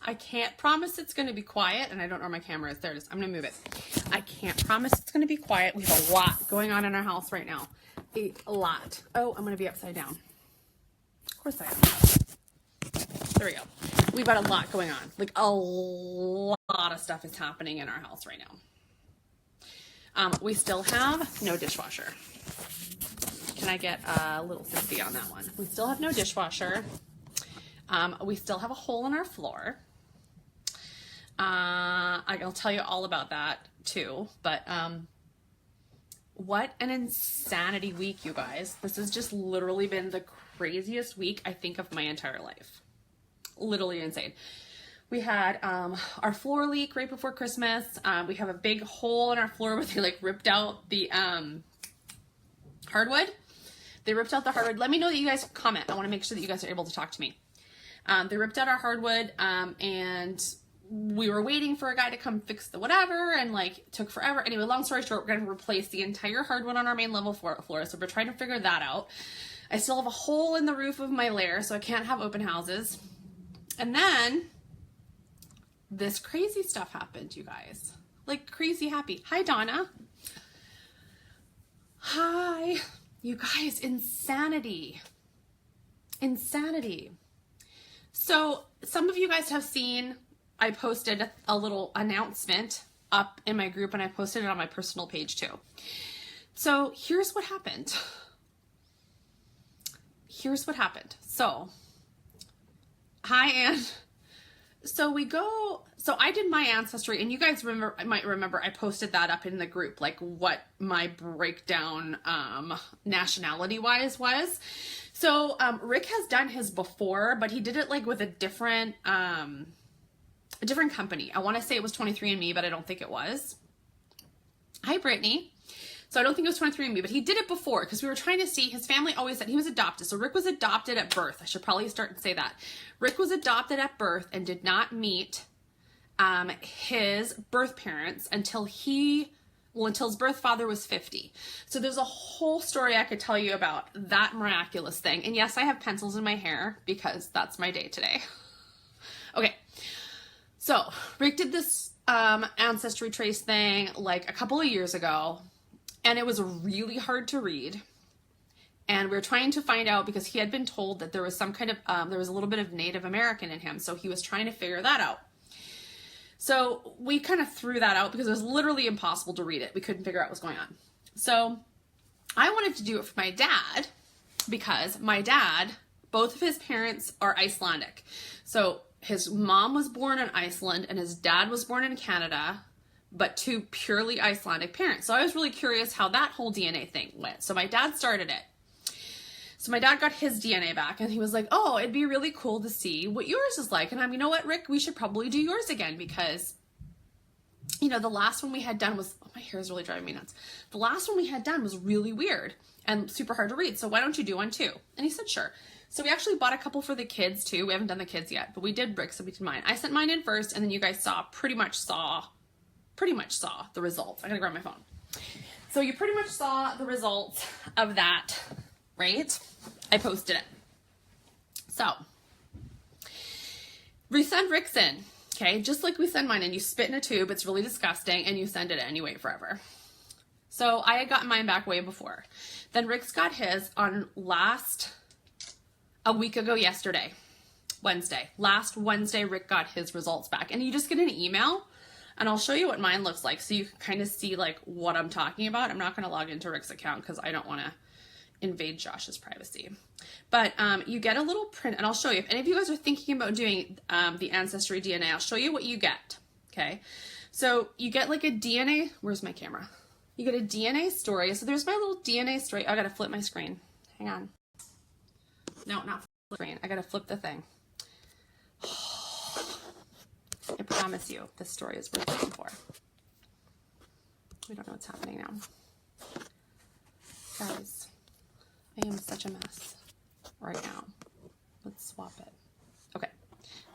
I can't promise it's going to be quiet, and I don't know where my camera is. There it is. I'm going to move it. I can't promise it's going to be quiet. We have a lot going on in our house right now. A lot. Oh, I'm going to be upside down. Of course I am. There we go. We've got a lot going on. Like a lot of stuff is happening in our house right now. We still have no dishwasher. Can I get a little 50 on that one? We still have no dishwasher. We still have a hole in our floor. I'll tell you all about that too, but what an insanity week, you guys. This has just literally been the craziest week I think of my entire life. Literally insane. We had our floor leak right before Christmas. We have a big hole in our floor where they like ripped out the hardwood. They ripped out the hardwood. Let me know that you guys comment. I want to make sure that you guys are able to talk to me. They ripped out our hardwood, and we were waiting for a guy to come fix the whatever, and like took forever. Anyway, long story short, we're going to replace the entire hardwood on our main level floor. So we're trying to figure that out. I still have a hole in the roof of my lair, so I can't have open houses. And then this crazy stuff happened, you guys. Like crazy happy. Hi, Donna. Hi. You guys, insanity. Insanity. So some of you guys have seen, I posted a little announcement up in my group, and I posted it on my personal page too. So here's what happened. Here's what happened. So, hi, Anne. So I did my Ancestry, and you guys might remember I posted that up in the group, like what my breakdown nationality wise was. So Rick has done his before, but he did it like with a different company. I want to say it was 23andMe, but I don't think it was. Hi, Brittany. So I don't think it was 23andMe, but he did it before because we were trying to see, his family always said he was adopted. So Rick was adopted at birth. I should probably start and say that. Rick was adopted at birth and did not meet his birth parents until his birth father was 50. So there's a whole story I could tell you about that miraculous thing. And yes, I have pencils in my hair because that's my day today. Okay. So Rick did this Ancestry trace thing like a couple of years ago. And it was really hard to read. And we were trying to find out because he had been told that there was some kind of, there was a little bit of Native American in him. So he was trying to figure that out. So we kind of threw that out because it was literally impossible to read it. We couldn't figure out what was going on. So I wanted to do it for my dad because my dad, both of his parents are Icelandic. So his mom was born in Iceland and his dad was born in Canada, but two purely Icelandic parents. So I was really curious how that whole DNA thing went. So my dad started it. So my dad got his DNA back and he was like, oh, it'd be really cool to see what yours is like. And I'm, you know what, Rick, we should probably do yours again because, you know, the last one we had done was, oh, my hair is really driving me nuts. The last one we had done was really weird and super hard to read. So why don't you do one too? And he said, sure. So we actually bought a couple for the kids too. We haven't done the kids yet, but we did Rick's and we did mine. I sent mine in first and then you guys pretty much saw the results. I gotta grab my phone. So you pretty much saw the results of that, right? I posted it. So we send Rick's in, okay? Just like we send mine in. You spit in a tube. It's really disgusting and you send it in and you wait forever. So I had gotten mine back way before. Then Rick's got his on a week ago yesterday, Wednesday. Last Wednesday, Rick got his results back. And you just get an email. And I'll show you what mine looks like so you can kind of see like what I'm talking about. I'm not going to log into Rick's account because I don't want to invade Josh's privacy. But you get a little print, and I'll show you. If any of you guys are thinking about doing the Ancestry DNA, I'll show you what you get, okay? So you get like a DNA, where's my camera? You get a DNA story. So there's my little DNA story. I got to flip my screen. Hang on. No, not flip the screen. I got to flip the thing. I promise you, this story is worth looking for. We don't know what's happening now. Guys, I am such a mess right now. Let's swap it. Okay,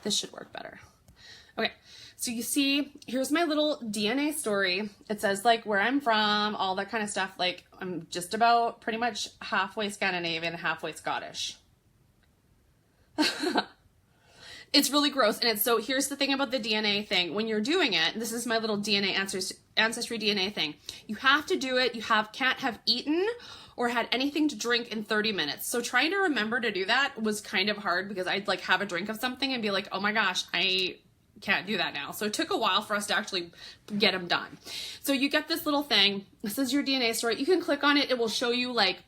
this should work better. Okay, so you see, here's my little DNA story. It says like where I'm from, all that kind of stuff. Like I'm just about pretty much halfway Scandinavian, halfway Scottish. It's really gross. And so here's the thing about the DNA thing. When you're doing it, this is my little Ancestry DNA thing. You have to do it. You can't have eaten or had anything to drink in 30 minutes. So trying to remember to do that was kind of hard because I'd like have a drink of something and be like, oh my gosh, I can't do that now. So it took a while for us to actually get them done. So you get this little thing. This is your DNA story. You can click on it. It will show you like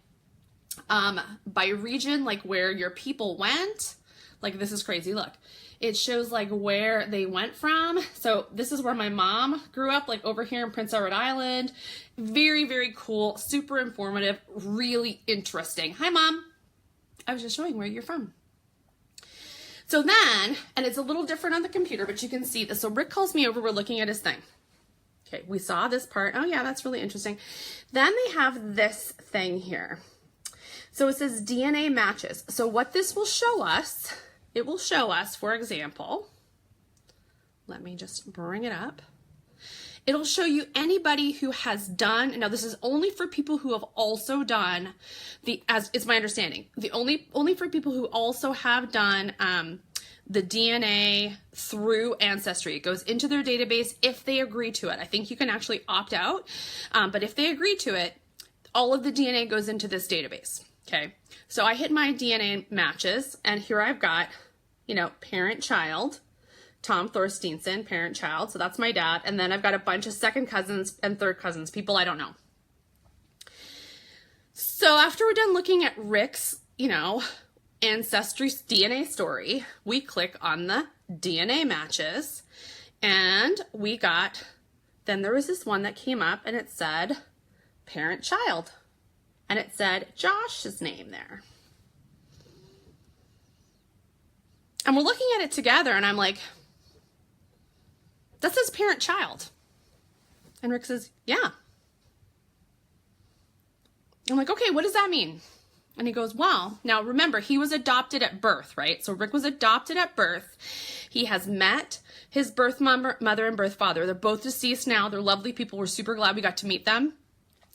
by region, like where your people went. Like this is crazy. Look, it shows like where they went from. So this is where my mom grew up, like over here in Prince Edward Island. Very, very cool, super informative, really interesting. Hi, Mom. I was just showing where you're from. So then, and it's a little different on the computer, but you can see this. So Rick calls me over. We're looking at his thing. Okay, we saw this part. Oh yeah, that's really interesting. Then they have this thing here. So it says DNA matches. So what this will show us, it will show us, for example, let me just bring it up. It'll show you anybody who has done, now this is only for people who have also done as it's my understanding, only for people who also have done the DNA through Ancestry. It goes into their database if they agree to it. I think you can actually opt out, but if they agree to it, all of the DNA goes into this database. Okay, so I hit my DNA matches, and here I've got, parent-child, Tom Thorsteinson, parent-child, so that's my dad, and then I've got a bunch of second cousins and third cousins, people I don't know. So after we're done looking at Rick's, Ancestry DNA story, we click on the DNA matches, and then there was this one that came up, and it said parent-child. And it said Josh's name there. And we're looking at it together, and I'm like, that says parent-child. And Rick says, yeah. I'm like, okay, what does that mean? And he goes, well, now remember, he was adopted at birth, right? So Rick was adopted at birth. He has met his birth mother and birth father. They're both deceased now. They're lovely people. We're super glad we got to meet them.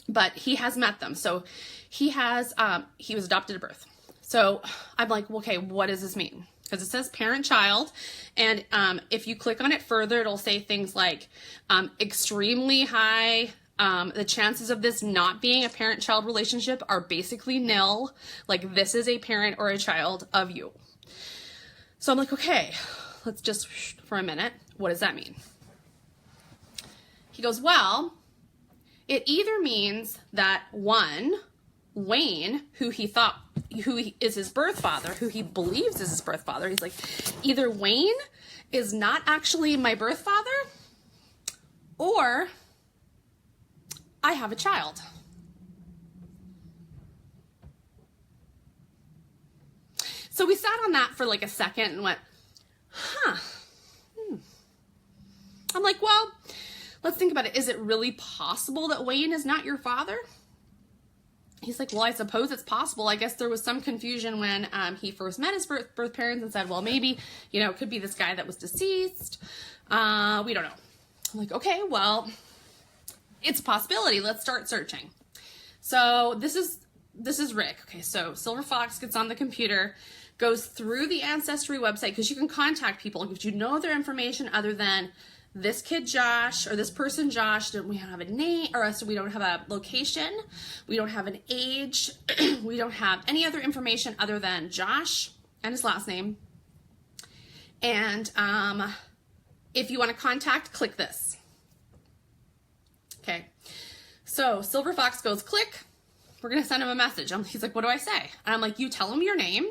But he has met them. So he was adopted at birth. So I'm like, okay, what does this mean? Because it says parent-child. And if you click on it further, it'll say things like extremely high. The chances of this not being a parent-child relationship are basically nil. Like this is a parent or a child of you. So I'm like, okay, let's just for a minute. What does that mean? He goes, well, it either means that one, Wayne, who is his birth father, who he believes is his birth father, he's like, either Wayne is not actually my birth father, or I have a child. So we sat on that for like a second and went, I'm like, well, let's think about it. Is it really possible that Wayne is not your father? He's like, well, I suppose it's possible. I guess there was some confusion when he first met his birth parents and said, well, maybe, it could be this guy that was deceased. We don't know. I'm like, okay, well, it's a possibility. Let's start searching. So this is Rick. Okay, so Silver Fox gets on the computer, goes through the Ancestry website, because you can contact people if you know their information other than this kid Josh or this person Josh. We don't have a name, or so we don't have a location, we don't have an age, we don't have any other information other than Josh and his last name. And if you want to contact, click this. Okay, so Silver Fox goes, click, we're gonna send him a message. He's like, what do I say? And I'm like, you tell him your name,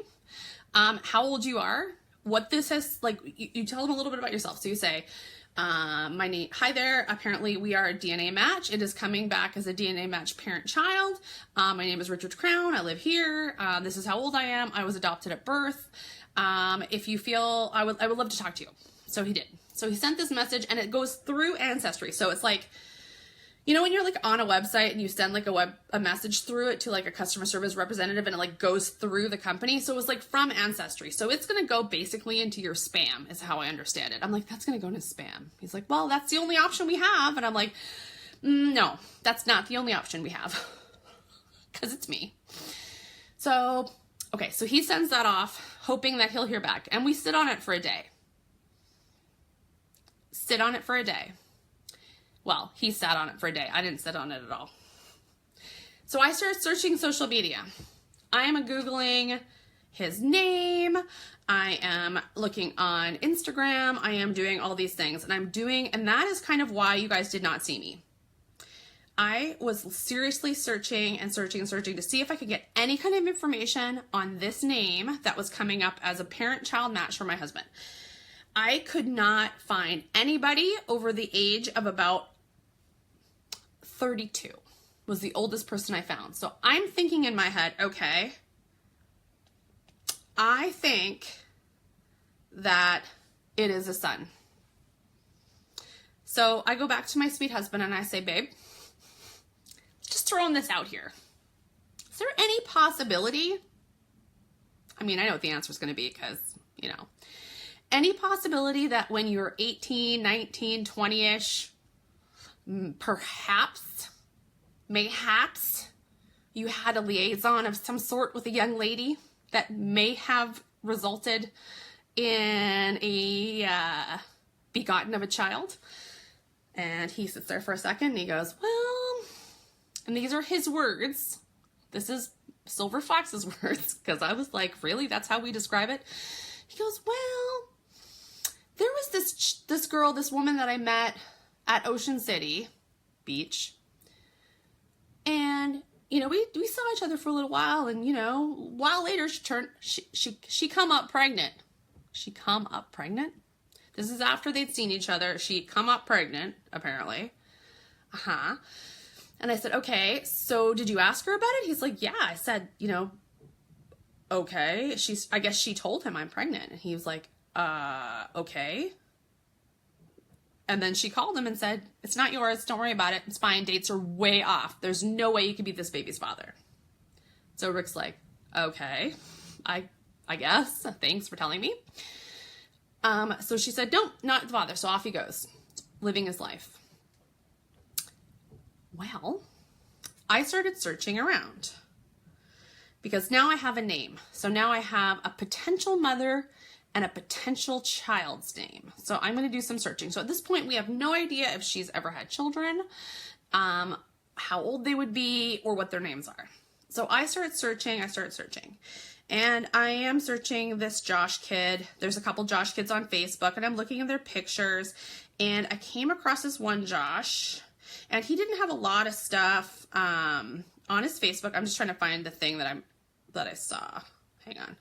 how old you are, what this has, like, you tell him a little bit about yourself. So you say, my name, hi there, apparently we are a DNA match. It is coming back as a DNA match parent-child. My name is Richard Crown. I live here. This is how old I am. I was adopted at birth. If you feel, I would love to talk to you. So he did. So he sent this message, and it goes through Ancestry. So it's like, when you're like on a website and you send like a message through it to like a customer service representative, and it like goes through the company. So it was like from Ancestry. So it's going to go basically into your spam is how I understand it. I'm like, that's going to go into spam. He's like, well, that's the only option we have. And I'm like, no, that's not the only option we have, because it's me. So, okay. So he sends that off hoping that he'll hear back, and we sit on it for a day. sit on it for a day. Well, he sat on it for a day. I didn't sit on it at all. So I started searching social media. I am Googling his name. I am looking on Instagram. I am doing all these things, and that is kind of why you guys did not see me. I was seriously searching to see if I could get any kind of information on this name that was coming up as a parent-child match for my husband. I could not find anybody over the age of about 32 was the oldest person I found. So I'm thinking in my head, okay, I think that it is a son. So I go back to my sweet husband and I say, babe, just throwing this out here. Is there any possibility? I mean, I know what the answer is going to be because, any possibility that when you're 18, 19, 20-ish, perhaps, mayhaps, you had a liaison of some sort with a young lady that may have resulted in a begotten of a child? And he sits there for a second and he goes, well, and these are his words. This is Silver Fox's words, because I was like, really? That's how we describe it? He goes, well, there was this girl, this woman that I met at Ocean City Beach. And, we saw each other for a little while, and, a while later she come up pregnant. She come up pregnant? This is after they'd seen each other. She come up pregnant, apparently. Uh-huh. And I said, okay, so did you ask her about it? He's like, yeah. I said, okay. I guess she told him I'm pregnant. And he was like, okay. And then she called him and said, it's not yours. Don't worry about it. It's fine. Dates are way off. There's no way you could be this baby's father. So Rick's like, okay, I guess. Thanks for telling me. So she said, no, not the father. So off he goes, living his life. Well, I started searching around because now I have a name. So now I have a potential mother and a potential child's name. So I'm going to do some searching. So at this point, we have no idea if she's ever had children, how old they would be, or what their names are. So I started searching. And I am searching this Josh kid. There's a couple Josh kids on Facebook, and I'm looking at their pictures. And I came across this one Josh, and he didn't have a lot of stuff on his Facebook. I'm just trying to find the thing that I saw. Hang on.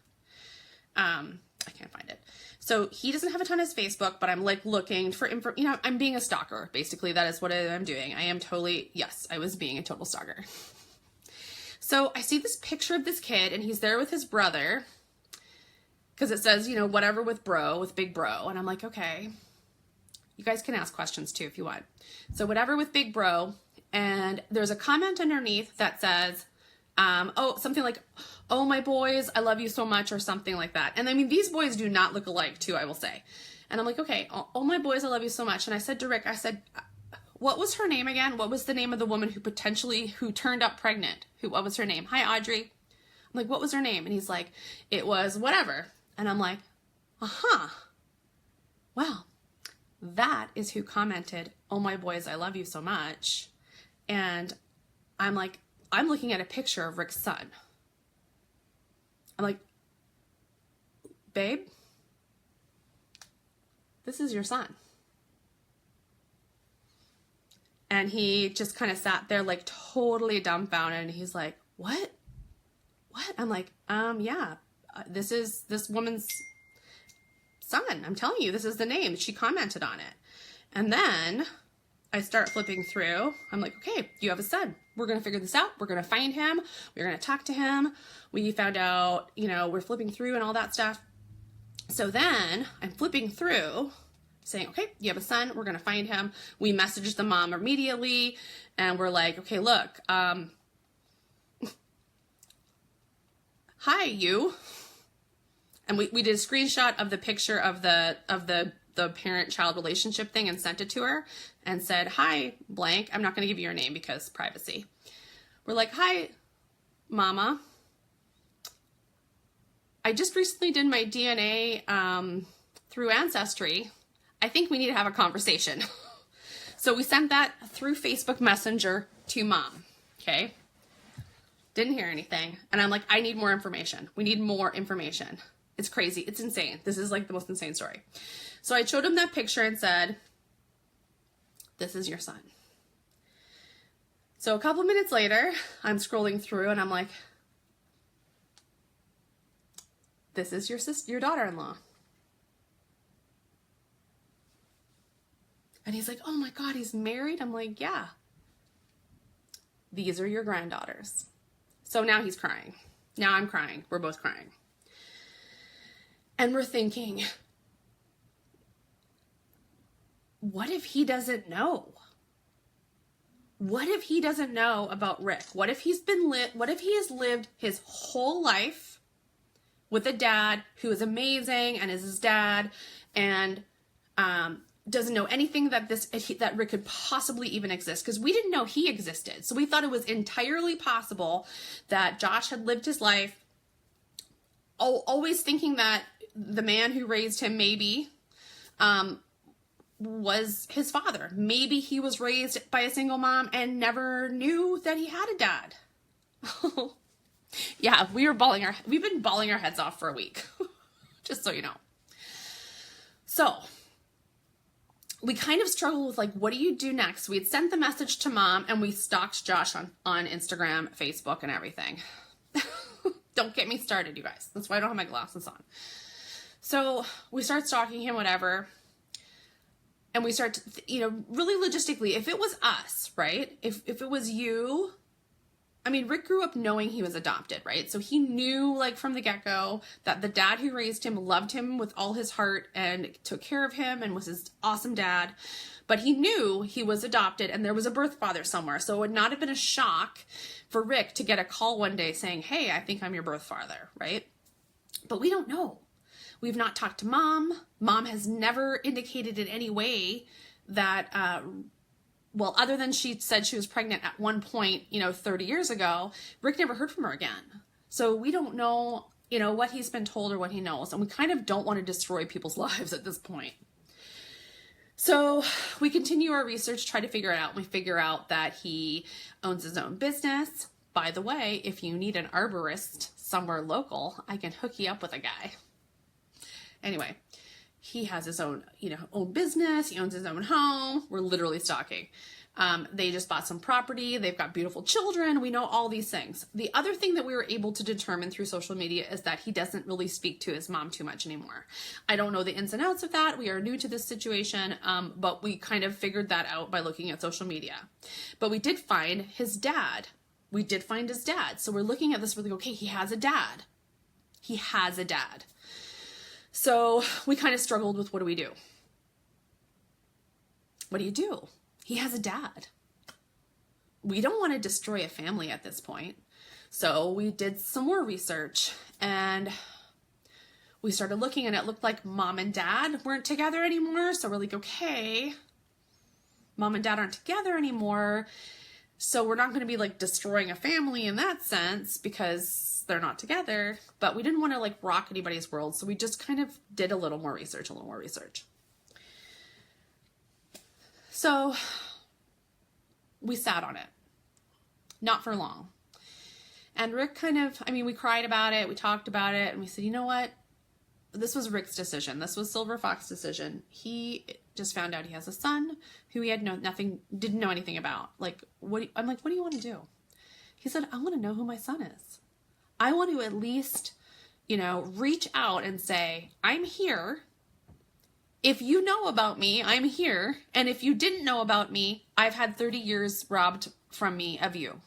I can't find it. So he doesn't have a ton of his Facebook, but I'm like looking for info. I'm being a stalker. Basically, that is what I'm doing. I was being a total stalker. So I see this picture of this kid, and he's there with his brother, because it says, whatever with big bro. And I'm like, okay, you guys can ask questions too if you want. So whatever with big bro. And there's a comment underneath that says, something like, oh, my boys, I love you so much, or something like that. And I mean, these boys do not look alike too, I will say. And I'm like, okay, oh, my boys, I love you so much. And I said to Rick, what was her name again? What was the name of the woman who turned up pregnant? What was her name? Hi, Audrey. I'm like, what was her name? And he's like, it was whatever. And I'm like, well, that is who commented, oh, my boys, I love you so much. And I'm like, I'm looking at a picture of Rick's son. I'm like, babe, this is your son. And he just kind of sat there like totally dumbfounded. And he's like, what? I'm like, yeah, this is this woman's son. I'm telling you, this is the name. She commented on it. And then I start flipping through. I'm like, okay, you have a son. We're going to figure this out. We're going to find him. We're going to talk to him. We found out, we're flipping through and all that stuff. So then I'm flipping through saying, okay, you have a son. We're going to find him. We messaged the mom immediately. And we're like, okay, look, hi, you. And we did a screenshot of the picture of the parent-child relationship thing and sent it to her and said, hi, blank. I'm not going to give you your name because privacy. We're like, hi, mama. I just recently did my DNA through Ancestry. I think we need to have a conversation. So we sent that through Facebook Messenger to Mom. Okay. Didn't hear anything. And I'm like, I need more information. We need more information. It's crazy. It's insane. This is like the most insane story. So I showed him that picture and said, this is your son. So a couple minutes later, I'm scrolling through and I'm like, this is your daughter-in-law. And he's like, oh my God, he's married? I'm like, yeah. These are your granddaughters. So now he's crying. Now I'm crying. We're both crying. And we're thinking, what if he doesn't know? What if he doesn't know about Rick? What if he has lived his whole life with a dad who is amazing and is his dad and doesn't know anything that Rick could possibly even exist, because we didn't know he existed. So we thought it was entirely possible that Josh had lived his life always thinking that the man who raised him maybe was his father. Maybe he was raised by a single mom and never knew that he had a dad. Yeah, we've been bawling our heads off for a week, just so you know. So we kind of struggled with like, what do you do next? We had sent the message to Mom and we stalked Josh on Instagram, Facebook, and everything. Don't get me started, you guys. That's why I don't have my glasses on. So we start stalking him, whatever. And we start to, really logistically, if it was us, right? If it was you, I mean, Rick grew up knowing he was adopted, right? So he knew like from the get-go that the dad who raised him loved him with all his heart and took care of him and was his awesome dad. But he knew he was adopted and there was a birth father somewhere. So it would not have been a shock for Rick to get a call one day saying, hey, I think I'm your birth father, right? But we don't know. We've not talked to Mom. Mom has never indicated in any way that, other than she said she was pregnant at one point, 30 years ago, Rick never heard from her again. So we don't know, what he's been told or what he knows. And we kind of don't want to destroy people's lives at this point. So we continue our research, try to figure it out. And we figure out that he owns his own business. By the way, if you need an arborist somewhere local, I can hook you up with a guy. Anyway, he has his own, own business. He owns his own home. We're literally stalking. They just bought some property. They've got beautiful children. We know all these things. The other thing that we were able to determine through social media is that he doesn't really speak to his mom too much anymore. I don't know the ins and outs of that. We are new to this situation, but we kind of figured that out by looking at social media. But we did find his dad. So we're looking at this, we're like, okay, he has a dad. So we kind of struggled with, what do we do? What do you do? He has a dad. We don't want to destroy a family at this point. So we did some more research and we started looking, and it looked like Mom and Dad weren't together anymore. So we're like, okay, Mom and Dad aren't together anymore. So we're not going to be like destroying a family in that sense because they're not together, but we didn't want to like rock anybody's world. So we just kind of did a little more research. So we sat on it, not for long. And Rick we cried about it. We talked about it and we said, you know what? This was Rick's decision. This was Silver Fox's decision. He just found out he has a son who he had didn't know anything about. I'm like, what do you want to do? He said, I want to know who my son is. I want to at least, reach out and say, I'm here. If you know about me, I'm here. And if you didn't know about me, I've had 30 years robbed from me of you.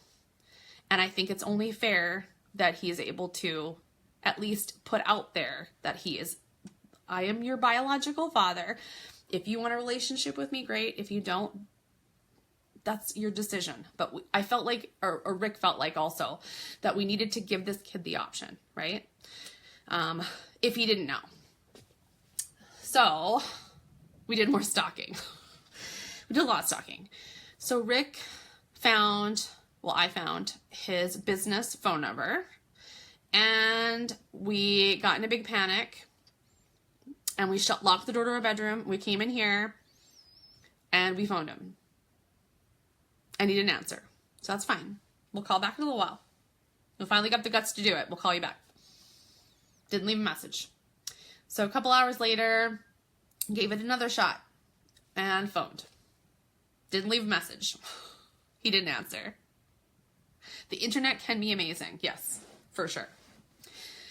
And I think it's only fair that he is able to at least put out there that I am your biological father. If you want a relationship with me, great. If you don't, that's your decision. But I felt like, or Rick felt like also, that we needed to give this kid the option, right? If he didn't know. So we did more stalking. We did a lot of stalking. So Rick I found his business phone number, and we got in a big panic. And we locked the door to our bedroom. We came in here and we phoned him. And he didn't answer. So that's fine. We'll call back in a little while. You'll finally get the guts to do it. We'll call you back. Didn't leave a message. So a couple hours later, gave it another shot and phoned. Didn't leave a message. He didn't answer. The internet can be amazing. Yes, for sure.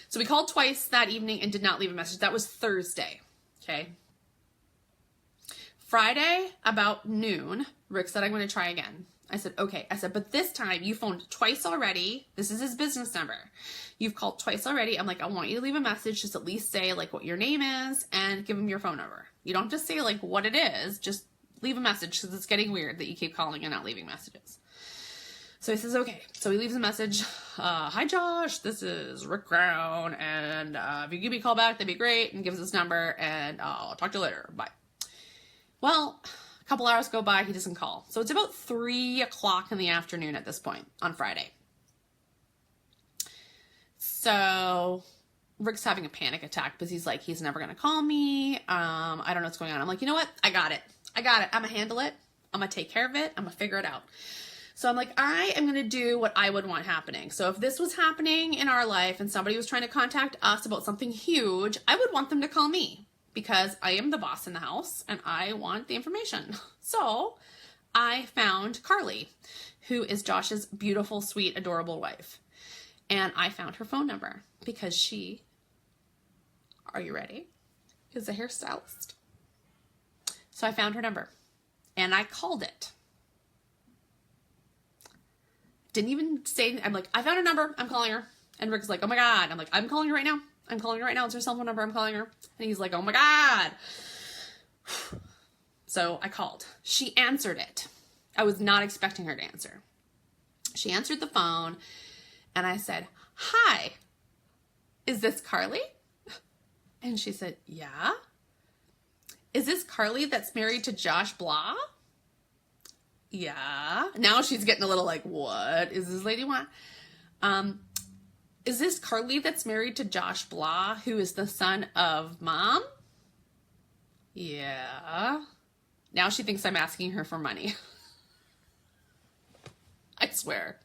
So we called twice that evening and did not leave a message. That was Thursday. Okay. Friday, about noon, Rick said, I'm going to try again. I said, okay. I said, but this time you phoned twice already. This is his business number. You've called twice already. I'm like, I want you to leave a message. Just at least say like what your name is and give him your phone number. You don't just say like what it is. Just leave a message because it's getting weird that you keep calling and not leaving messages. So he says, okay. So he leaves a message. Hi, Josh. This is Rick Brown. And if you give me a call back, that'd be great. And gives his number. And I'll talk to you later. Bye. Well, a couple hours go by. He doesn't call. So it's about 3 o'clock in the afternoon at this point on Friday. So Rick's having a panic attack because he's like, he's never going to call me. I don't know what's going on. I'm like, you know what? I got it. I'm going to handle it. I'm going to take care of it. I'm going to figure it out. So I'm like, I am going to do what I would want happening. So if this was happening in our life and somebody was trying to contact us about something huge, I would want them to call me because I am the boss in the house and I want the information. So I found Carly, who is Josh's beautiful, sweet, adorable wife. And I found her phone number because she, are you ready? Is a hairstylist. So I found her number and I called it. Didn't even say, I'm like, I found her number. I'm calling her. And Rick's like, oh my God. I'm like, I'm calling her right now. I'm calling her right now. It's her cell phone number. I'm calling her. And he's like, oh my God. So I called. She answered it. I was not expecting her to answer. She answered the phone and I said, hi, is this Carly? And she said, yeah. Is this Carly that's married to Josh Blah? Yeah. Now she's getting a little like, what is this lady want? Is this Carly that's married to Josh Blah, who is the son of Mom? Yeah. Now she thinks I'm asking her for money. I swear.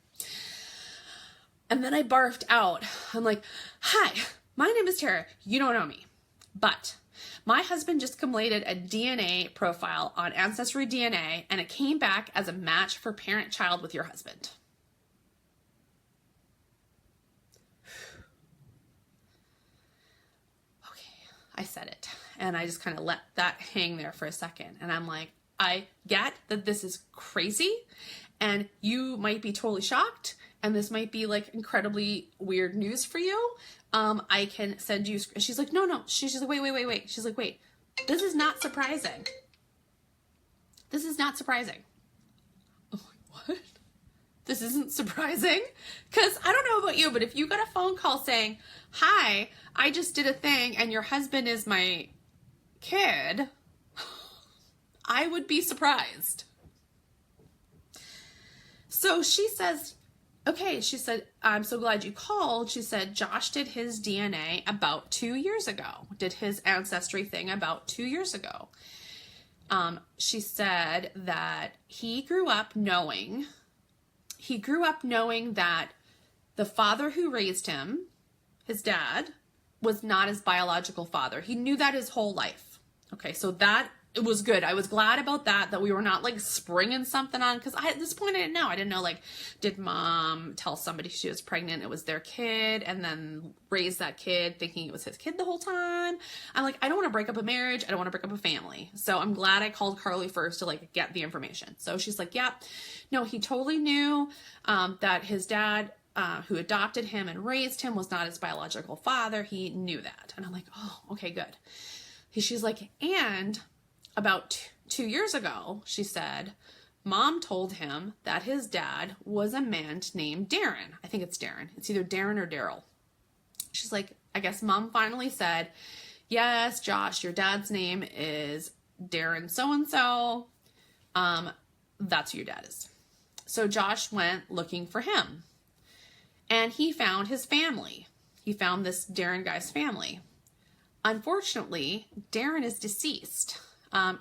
And then I barfed out. I'm like, hi, my name is Tara. You don't know me, but my husband just completed a DNA profile on Ancestry DNA, and it came back as a match for parent-child with your husband. Okay, I said it, and I just kind of let that hang there for a second, and I'm like, I get that this is crazy, and you might be totally shocked, and this might be like incredibly weird news for you. I can send you, she's like, no. She's like, wait. She's like, wait, this is not surprising. This is not surprising. I'm like, what? This isn't surprising? Because I don't know about you, but if you got a phone call saying, hi, I just did a thing and your husband is my kid, I would be surprised. So she says, okay, she said, I'm so glad you called. She said, Josh did his DNA about 2 years ago, did his Ancestry thing about 2 years ago. She said that he grew up knowing that the father who raised him, his dad, was not his biological father. He knew that his whole life. Okay, so that, it was good. I was glad about that we were not like springing something on, because at this point I didn't know. I didn't know, like, did mom tell somebody she was pregnant, it was their kid, and then raise that kid thinking it was his kid the whole time? I'm like, I don't want to break up a marriage. I don't want to break up a family. So I'm glad I called Carly first to like get the information. So she's like, yeah, no, he totally knew that his dad, who adopted him and raised him, was not his biological father. He knew that. And I'm like, oh, okay, good. She's like, and about 2 years ago, she said, Mom told him that his dad was a man named Darren. I think it's Darren. It's either Darren or Daryl. She's like, I guess Mom finally said, yes, Josh, your dad's name is Darren so-and-so. That's who your dad is. So Josh went looking for him. And he found his family. He found this Darren guy's family. Unfortunately, Darren is deceased.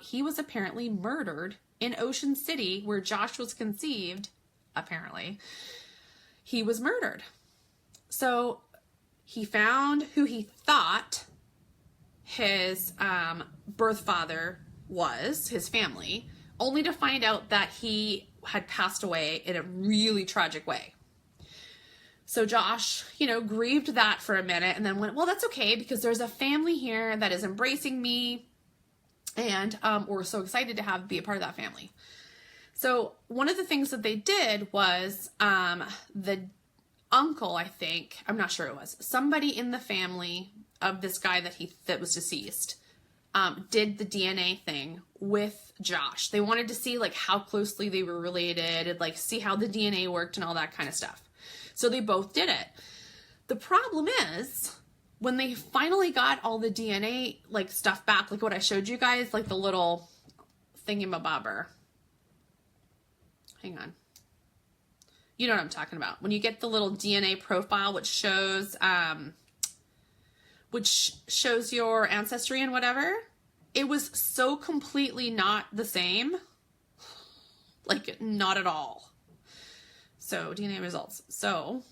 He was apparently murdered in Ocean City, where Josh was conceived. Apparently, he was murdered. So he found who he thought his birth father was, his family, only to find out that he had passed away in a really tragic way. So Josh, grieved that for a minute and then went, well, that's okay because there's a family here that is embracing me, and we're so excited to be a part of that family. So one of the things that they did was the uncle, I think, I'm not sure it was, somebody in the family of this guy that was deceased, did the DNA thing with Josh. They wanted to see like how closely they were related and like see how the DNA worked and all that kind of stuff. So they both did it. The problem is when they finally got all the DNA like stuff back, like what I showed you guys, like the little thingamabobber. Hang on. You know what I'm talking about. When you get the little DNA profile, which shows your ancestry and whatever, it was so completely not the same. Like, not at all. So, DNA results. So,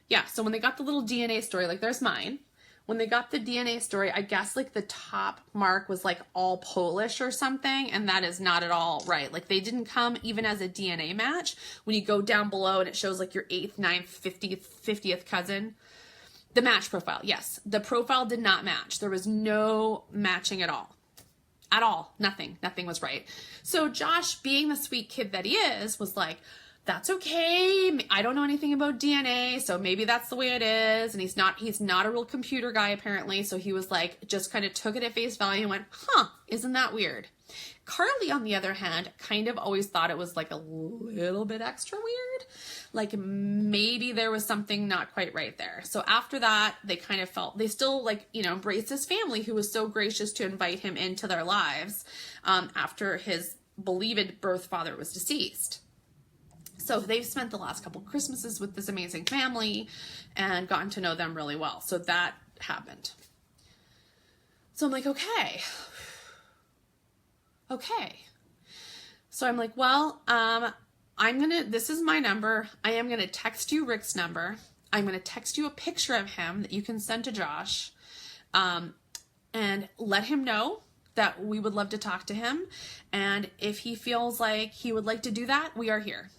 yeah. So when they got the little DNA story, like there's mine. When they got the DNA story, I guess like the top mark was like all Polish or something. And that is not at all right. Like they didn't come even as a DNA match. When you go down below and it shows like your 8th, 9th, 50th cousin. The match profile. Yes. The profile did not match. There was no matching at all. At all. Nothing. Nothing was right. So Josh, being the sweet kid that he is, was like, that's okay. I don't know anything about DNA, so maybe that's the way it is. And he's not a real computer guy apparently. So he was like, just kind of took it at face value and went, huh, isn't that weird? Carly, on the other hand, kind of always thought it was like a little bit extra weird. Like maybe there was something not quite right there. So after that, they kind of felt, they still like, embraced his family who was so gracious to invite him into their lives after his believed birth father was deceased. So they've spent the last couple Christmases with this amazing family and gotten to know them really well. So that happened. So I'm like, okay. So I'm like, well, this is my number. I am going to text you Rick's number. I'm going to text you a picture of him that you can send to Josh, and let him know that we would love to talk to him. And if he feels like he would like to do that, we are here.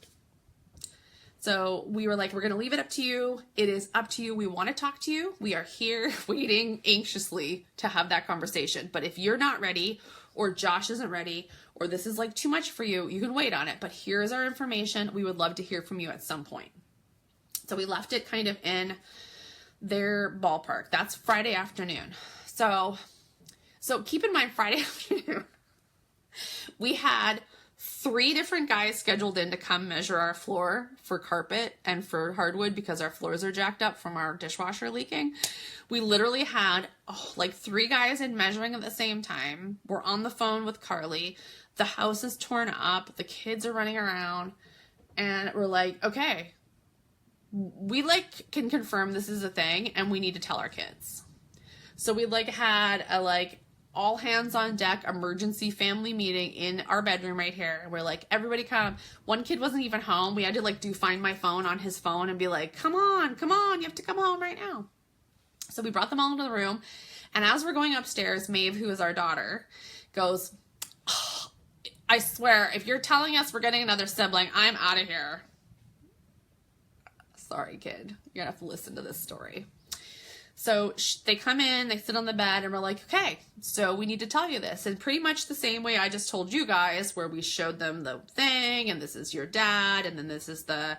So we were like, we're going to leave it up to you. It is up to you. We want to talk to you. We are here waiting anxiously to have that conversation. But if you're not ready, or Josh isn't ready, or this is like too much for you, you can wait on it. But here's our information. We would love to hear from you at some point. So we left it kind of in their ballpark. That's Friday afternoon. So keep in mind, Friday afternoon, we had 3 different guys scheduled in to come measure our floor for carpet and for hardwood because our floors are jacked up from our dishwasher leaking. We literally had like 3 guys in measuring at the same time. We're on the phone with Carly. The house is torn up. The kids are running around. And we're like, okay, we like can confirm this is a thing and we need to tell our kids. So we like had a all hands on deck emergency family meeting in our bedroom right here. And we're like, everybody come. One kid wasn't even home. We had to do find my phone on his phone and be like, come on, you have to come home right now. So we brought them all into the room. And as we're going upstairs, Maeve, who is our daughter, goes, oh, I swear, if you're telling us we're getting another sibling, I'm out of here. Sorry, kid. You're gonna have to listen to this story. So they come in, they sit on the bed, and we're like, okay, so we need to tell you this. And pretty much the same way I just told you guys, where we showed them the thing, and this is your dad, and then this is the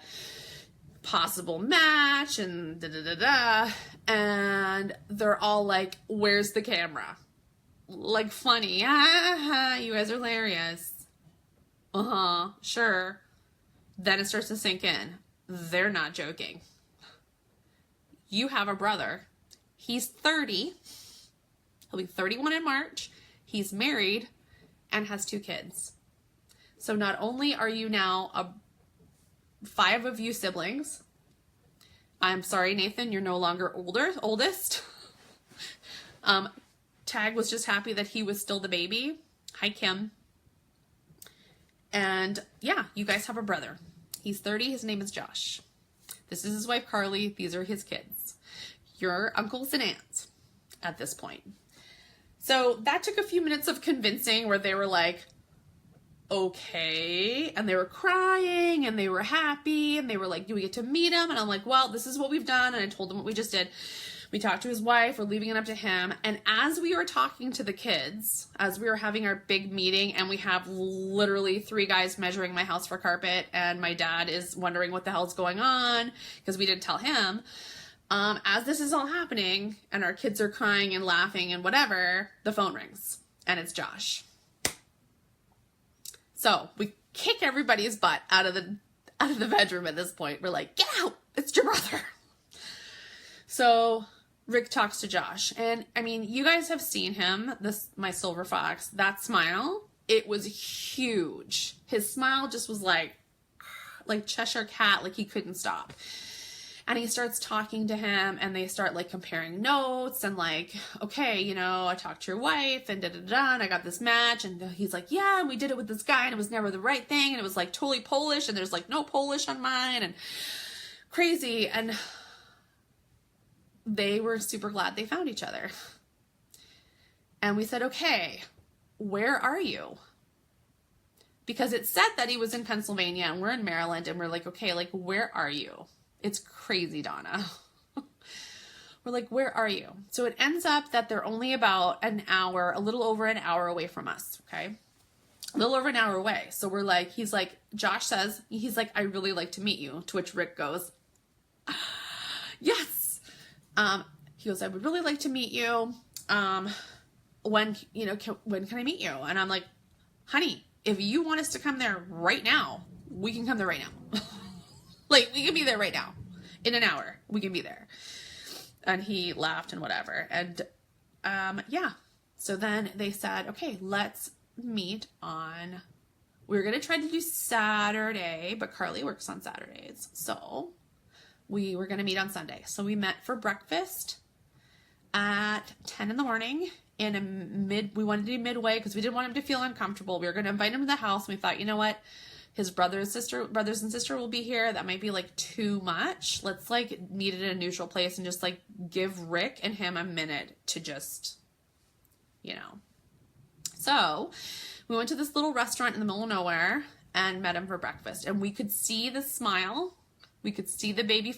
possible match, and da-da-da-da. And they're all like, where's the camera? Like, funny. You guys are hilarious. Sure. Then it starts to sink in. They're not joking. You have a brother. He's 30. He'll be 31 in March. He's married and has 2 kids. So not only are you now 5 of you siblings. I'm sorry, Nathan, you're no longer oldest. Tag was just happy that he was still the baby. Hi, Kim. And yeah, you guys have a brother. He's 30. His name is Josh. This is his wife, Carly. These are his kids. Your uncles and aunts at this point. So that took a few minutes of convincing where they were like, okay. And they were crying and they were happy and they were like, do we get to meet him? And I'm like, well, this is what we've done. And I told them what we just did. We talked to his wife. We're leaving it up to him. And as we were talking to the kids, as we were having our big meeting, and we have literally 3 guys measuring my house for carpet, and my dad is wondering what the hell's going on because we didn't tell him. As this is all happening and our kids are crying and laughing and whatever, the phone rings and it's Josh. So we kick everybody's butt out of the bedroom at this point. We're like, get out! It's your brother. So Rick talks to Josh, and I mean, you guys have seen him, my silver fox, that smile, it was huge. His smile just was like Cheshire Cat, like he couldn't stop. And he starts talking to him, and they start like comparing notes and like, okay, you know, I talked to your wife and da-da-da, and I got this match. And he's like, yeah, and we did it with this guy and it was never the right thing. And it was like totally Polish and there's like no Polish on mine and crazy. And they were super glad they found each other. And we said, okay, where are you? Because it said that he was in Pennsylvania and we're in Maryland, and we're like, okay, like, where are you? It's crazy, Donna. We're like, where are you? So it ends up that they're only about an hour, a little over an hour away from us, okay? A little over an hour away. So we're like, he's like, Josh says, he's like, I really like to meet you. To which Rick goes, yes. He goes, I would really like to meet you. When can I meet you? And I'm like, honey, if you want us to come there right now, we can come there right now. Like, we can be there right now. In an hour, we can be there. And he laughed and whatever. And, yeah. So then they said, okay, let's meet on, we were going to try to do Saturday, but Carly works on Saturdays. So we were going to meet on Sunday. So we met for breakfast at 10 in the morning we wanted to do midway because we didn't want him to feel uncomfortable. We were going to invite him to the house. And we thought, you know what? His brothers and sister will be here. That might be like too much. Let's like meet at a neutral place and just like give Rick and him a minute to just, you know. So we went to this little restaurant in the middle of nowhere and met him for breakfast. And we could see the smile. We could see the baby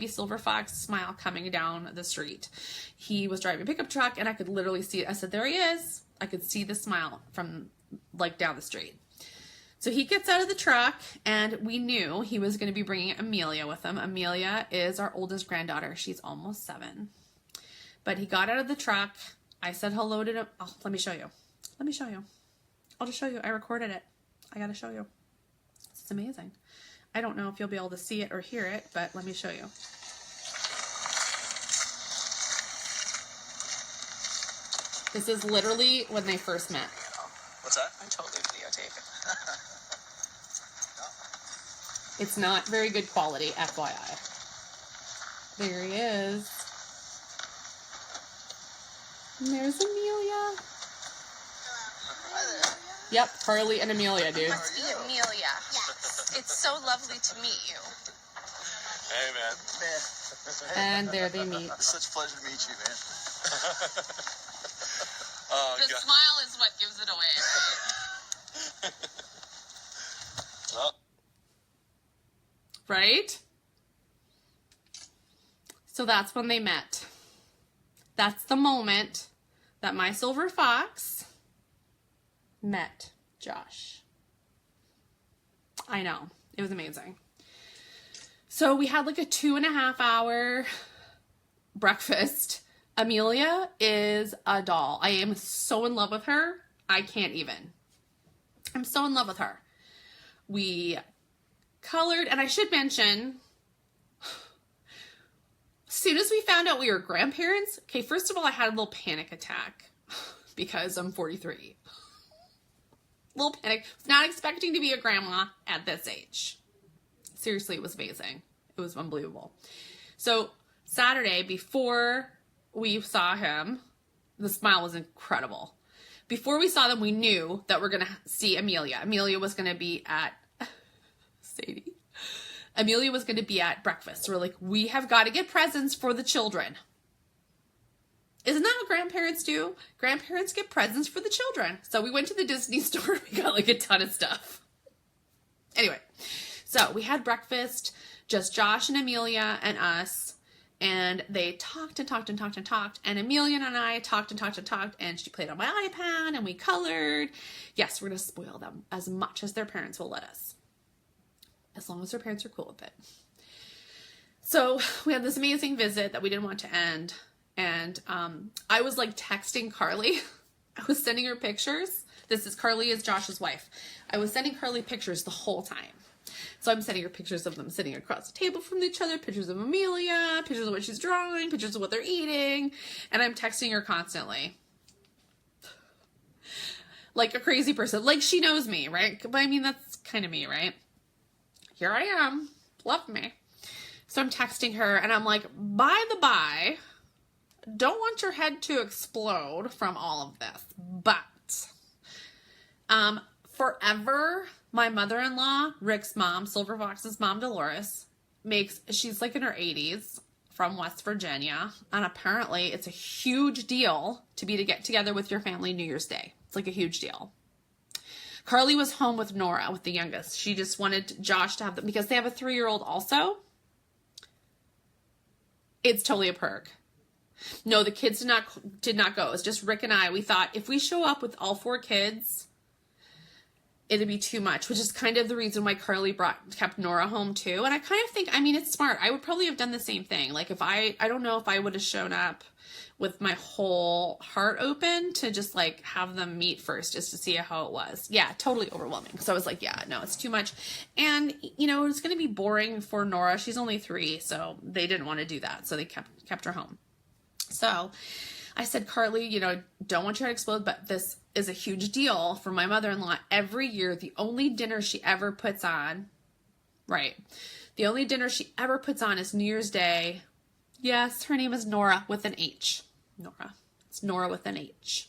silver fox smile coming down the street. He was driving a pickup truck and I could literally see it. I said, there he is. I could see the smile from like down the street. So he gets out of the truck and we knew he was going to be bringing Amelia with him. Amelia is our oldest granddaughter. She's almost 7. But he got out of the truck. I said hello to him. Oh, let me show you. Let me show you. I'll just show you. I recorded it. I got to show you. It's amazing. I don't know if you'll be able to see it or hear it, but let me show you. This is literally when they first met. What's that? I totally videotape it. It's not very good quality, FYI. There he is. And there's Amelia. Hello. Yep, Carly and Amelia, dude. Must be Amelia. Yes. It's so lovely to meet you. Hey, man. And there they meet. It's such a pleasure to meet you, man. The God. smile is what gives it away. Well. Right? So that's when they met. That's the moment that my silver fox met Josh. I know. It was amazing. So we had like a 2.5 hour breakfast. Amelia is a doll. I am so in love with her. I can't even. I'm so in love with her. We colored, and I should mention, as soon as we found out we were grandparents, okay, first of all, I had a little panic attack because I'm 43. Little panic. I was not expecting to be a grandma at this age. Seriously, it was amazing. It was unbelievable. So Saturday, before we saw him, the smile was incredible. Before we saw them, we knew that we're going to see Amelia. Amelia was going to be at Sadie. Amelia was going to be at breakfast. So we're like, we have got to get presents for the children. Isn't that what grandparents do? Grandparents get presents for the children. So we went to the Disney store. We got like a ton of stuff. Anyway, so we had breakfast, just Josh and Amelia and us. And they talked and talked and talked and talked. And Amelia and I talked and talked and talked. And she played on my iPad and we colored. Yes, we're going to spoil them as much as their parents will let us. As long as their parents are cool with it. So we had this amazing visit that we didn't want to end. And I was like texting Carly. I was sending her pictures. Carly is Josh's wife. I was sending Carly pictures the whole time. So I'm sending her pictures of them sitting across the table from each other, pictures of Amelia, pictures of what she's drawing, pictures of what they're eating. And I'm texting her constantly. Like a crazy person. Like she knows me, right? But I mean, that's kind of me, right? Here I am. Love me. So I'm texting her and I'm like, by the by, don't want your head to explode from all of this, but forever, my mother-in-law, Rick's mom, Silver Fox's mom, Dolores, she's like in her 80s from West Virginia, and apparently it's a huge deal to get together with your family New Year's Day. It's like a huge deal. Carly was home with Nora, with the youngest. She just wanted Josh to have them because they have a 3-year-old also. It's totally a perk. No, the kids did not go. It was just Rick and I. We thought if we show up with all 4 kids, it'd be too much, which is kind of the reason why Carly kept Nora home too. And I kind of think, I mean, it's smart. I would probably have done the same thing. Like if I don't know if I would have shown up with my whole heart open to just like have them meet first just to see how it was. Yeah, totally overwhelming. So I was like, yeah, no, it's too much. And you know, it's going to be boring for Nora. She's only 3, so they didn't want to do that. So they kept her home. So I said, Carly, you know, don't want your head to explode, but this is a huge deal for my mother-in-law. Every year, the only dinner she ever puts on, right, the only dinner she ever puts on is New Year's Day. Yes, her name is Nora with an H. Nora. It's Nora with an H.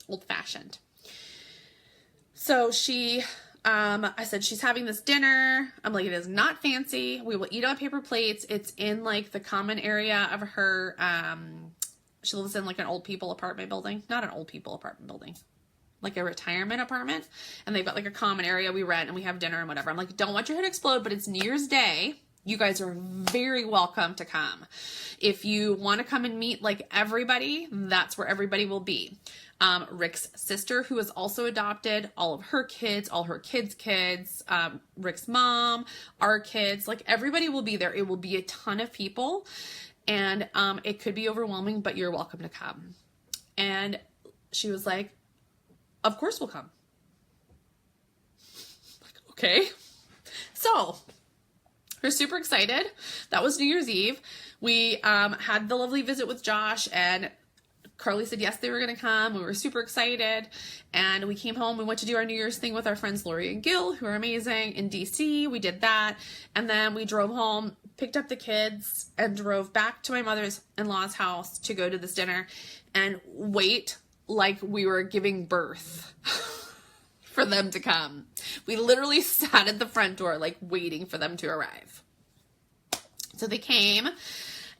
Old-fashioned. So I said, she's having this dinner. I'm like, it is not fancy. We will eat on paper plates. It's in like the common area of her, she lives in like an old people apartment building. Not an old people apartment building. Like a retirement apartment. And they've got like a common area we rent and we have dinner and whatever. I'm like, don't want your head to explode, but it's New Year's Day. You guys are very welcome to come. If you want to come and meet like everybody, that's where everybody will be. Rick's sister, who is also adopted, all of her kids, all her kids' kids, Rick's mom, our kids, like everybody will be there. It will be a ton of people and it could be overwhelming, but you're welcome to come. And she was like, of course we'll come. Like, okay. So we're super excited. That was New Year's Eve. We had the lovely visit with Josh and Carly said yes, they were going to come. We were super excited. And we came home. We went to do our New Year's thing with our friends Lori and Gil, who are amazing, in DC. We did that. And then we drove home, picked up the kids, and drove back to my mother-in-law's house to go to this dinner and wait like we were giving birth for them to come. We literally sat at the front door, like waiting for them to arrive. So they came.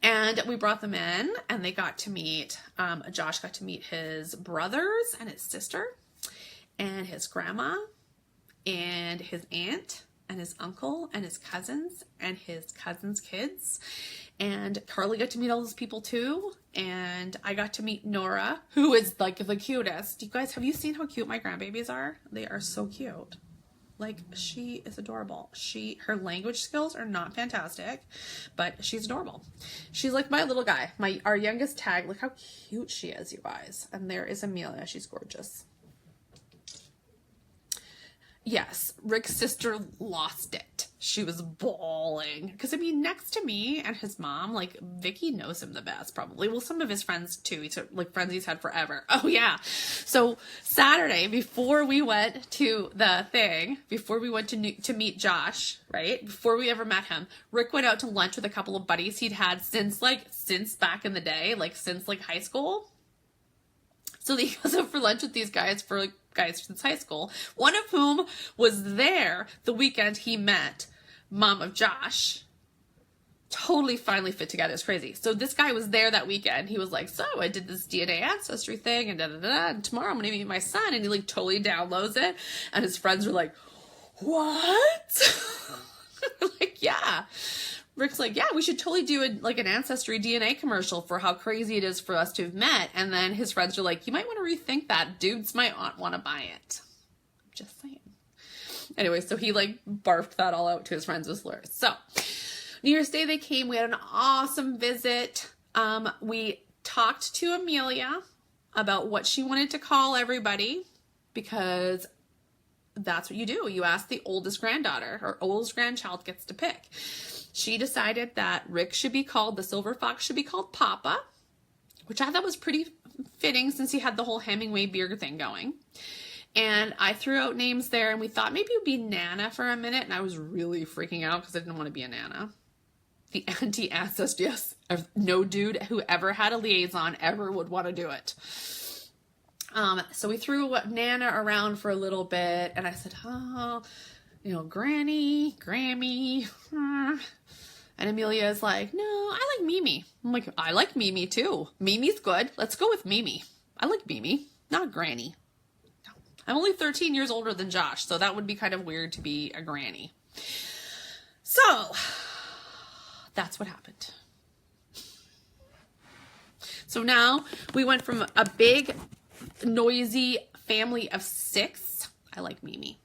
And we brought them in and they got to meet, Josh got to meet his brothers and his sister and his grandma and his aunt and his uncle and his cousins and his cousins' kids. And Carly got to meet all those people too. And I got to meet Nora, who is like the cutest. You guys, have you seen how cute my grandbabies are? They are so cute. Like, she is adorable. Her language skills are not fantastic, but she's adorable. She's like my little guy. Our youngest tag. Look how cute she is, you guys. And there is Amelia. She's gorgeous. Yes, Rick's sister lost it. She was bawling. Because, I mean, next to me and his mom, like, Vicky knows him the best, probably. Well, some of his friends, too. He's, like, friends he's had forever. Oh, yeah. So, Saturday, before we went to the thing, before we went to meet Josh, right? Before we ever met him, Rick went out to lunch with a couple of buddies he'd had since back in the day, like, since, like, high school. So he goes out for lunch with these guys since high school, one of whom was there the weekend he met mom of Josh. Totally finally fit together. It's crazy. So this guy was there that weekend. He was like, so I did this DNA ancestry thing and and tomorrow I'm going to meet my son. And he like totally downloads it. And his friends were like, what? Like, yeah. Rick's like, yeah, we should totally do an Ancestry DNA commercial for how crazy it is for us to have met. And then his friends are like, you might want to rethink that. Dudes might want to buy it. I'm just saying. Anyway, so he like barfed that all out to his friends. It was hilarious. So New Year's Day they came. We had an awesome visit. We talked to Amelia about what she wanted to call everybody, because that's what you do. You ask the oldest granddaughter, or oldest grandchild gets to pick. She decided that Rick should be called, the silver fox should be called Papa, which I thought was pretty fitting since he had the whole Hemingway beard thing going. And I threw out names there, and we thought maybe it would be Nana for a minute, and I was really freaking out because I didn't want to be a Nana. The anti-ancestor, yes. No dude who ever had a liaison ever would want to do it. So we threw Nana around for a little bit, and I said, Granny, Grammy. And Amelia's like, no, I like Mimi. I'm like, I like Mimi too. Mimi's good. Let's go with Mimi. I like Mimi, not Granny. No. I'm only 13 years older than Josh, so that would be kind of weird to be a granny. So that's what happened. So now we went from a big, noisy family of 6, I like Mimi,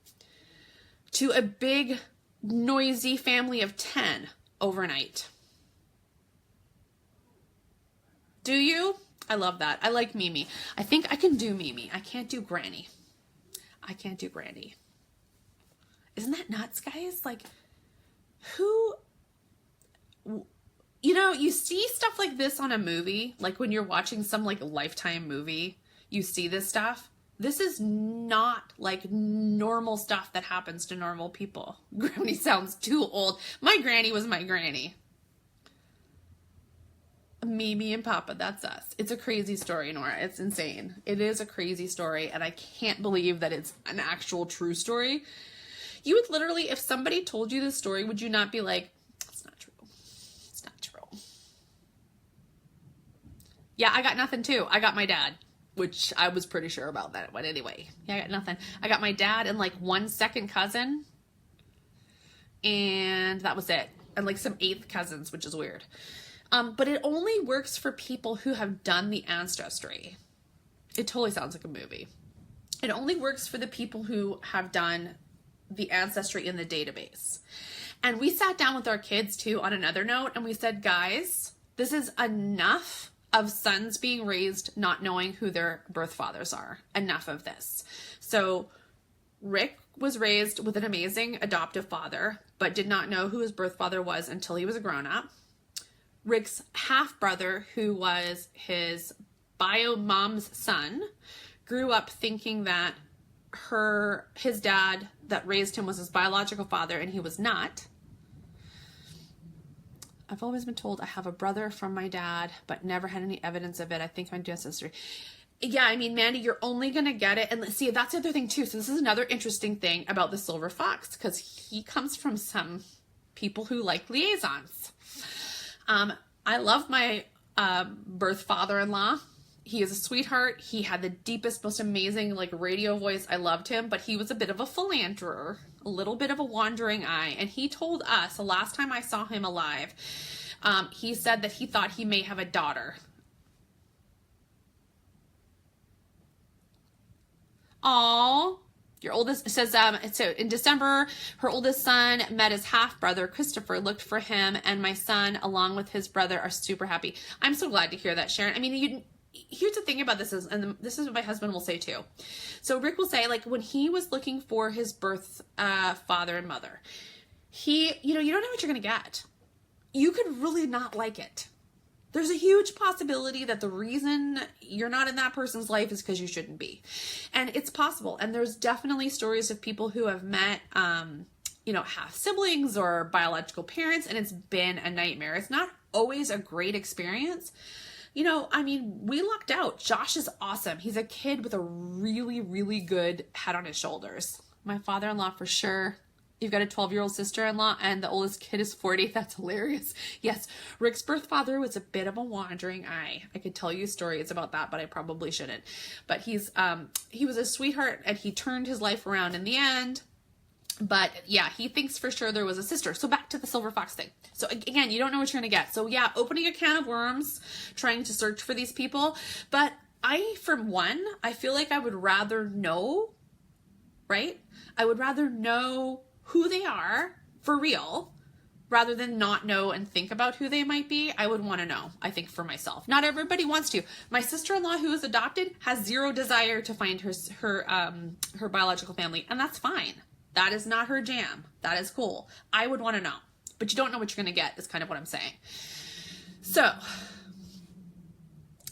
to a big, noisy family of 10 overnight. Do you? I love that. I like Mimi. I think I can do Mimi. I can't do Granny. I can't do Granny. Isn't that nuts, guys? Like, who... you see stuff like this on a movie, like when you're watching some like Lifetime movie, you see this stuff. This is not like normal stuff that happens to normal people. Granny sounds too old. My granny was my granny. Mimi and Papa, that's us. It's a crazy story, Nora. It's insane. It is a crazy story, and I can't believe that it's an actual true story. You would literally, if somebody told you this story, would you not be like, it's not true. It's not true. Yeah, I got nothing too. I got my dad, which I was pretty sure about that. But anyway, yeah, I got nothing. I got my dad and like one second cousin, and that was it. And like some 8th cousins, which is weird. But it only works for people who have done the Ancestry. It totally sounds like a movie. It only works for the people who have done the Ancestry in the database. And we sat down with our kids too on another note, and we said, guys, this is enough of sons being raised not knowing who their birth fathers are. Enough of this. So Rick was raised with an amazing adoptive father, but did not know who his birth father was until he was a grown-up. Rick's half-brother, who was his bio mom's son, grew up thinking that his dad that raised him was his biological father, and he was not. I've always been told I have a brother from my dad, but never had any evidence of it. I think I'm Ancestry. Yeah, I mean, Mandy, you're only going to get it. And see, that's the other thing too. So this is another interesting thing about the silver fox, because he comes from some people who like liaisons. I love my birth father-in-law. He is a sweetheart. He had the deepest, most amazing like radio voice. I loved him, but he was a bit of a philanderer, a little bit of a wandering eye. And he told us the last time I saw him alive, he said that he thought he may have a daughter. Aww. Your oldest, it says, so in December, her oldest son met his half-brother, Christopher, looked for him, and my son, along with his brother, are super happy. I'm so glad to hear that, Sharon. I mean, here's the thing about this is, and this is what my husband will say too. So Rick will say, like, when he was looking for his birth father and mother, you don't know what you're going to get. You could really not like it. There's a huge possibility that the reason you're not in that person's life is because you shouldn't be. And it's possible. And there's definitely stories of people who have met, half siblings or biological parents, and it's been a nightmare. It's not always a great experience, you know, I mean, we lucked out. Josh is awesome. He's a kid with a really, really good head on his shoulders. My father-in-law for sure. You've got a 12-year-old sister-in-law and the oldest kid is 40. That's hilarious. Yes, Rick's birth father was a bit of a wandering eye. I could tell you stories about that, but I probably shouldn't. But he was a sweetheart and he turned his life around in the end. But yeah, he thinks for sure there was a sister. So back to the silver fox thing. So again, you don't know what you're going to get. So yeah, opening a can of worms, trying to search for these people. But for one, I feel like I would rather know, right? I would rather know who they are for real rather than not know and think about who they might be. I would want to know, I think, for myself. Not everybody wants to. My sister-in-law who is adopted has zero desire to find her biological family, and that's fine. That is not her jam. That is cool. I would want to know, but you don't know what you're going to get is kind of what I'm saying. So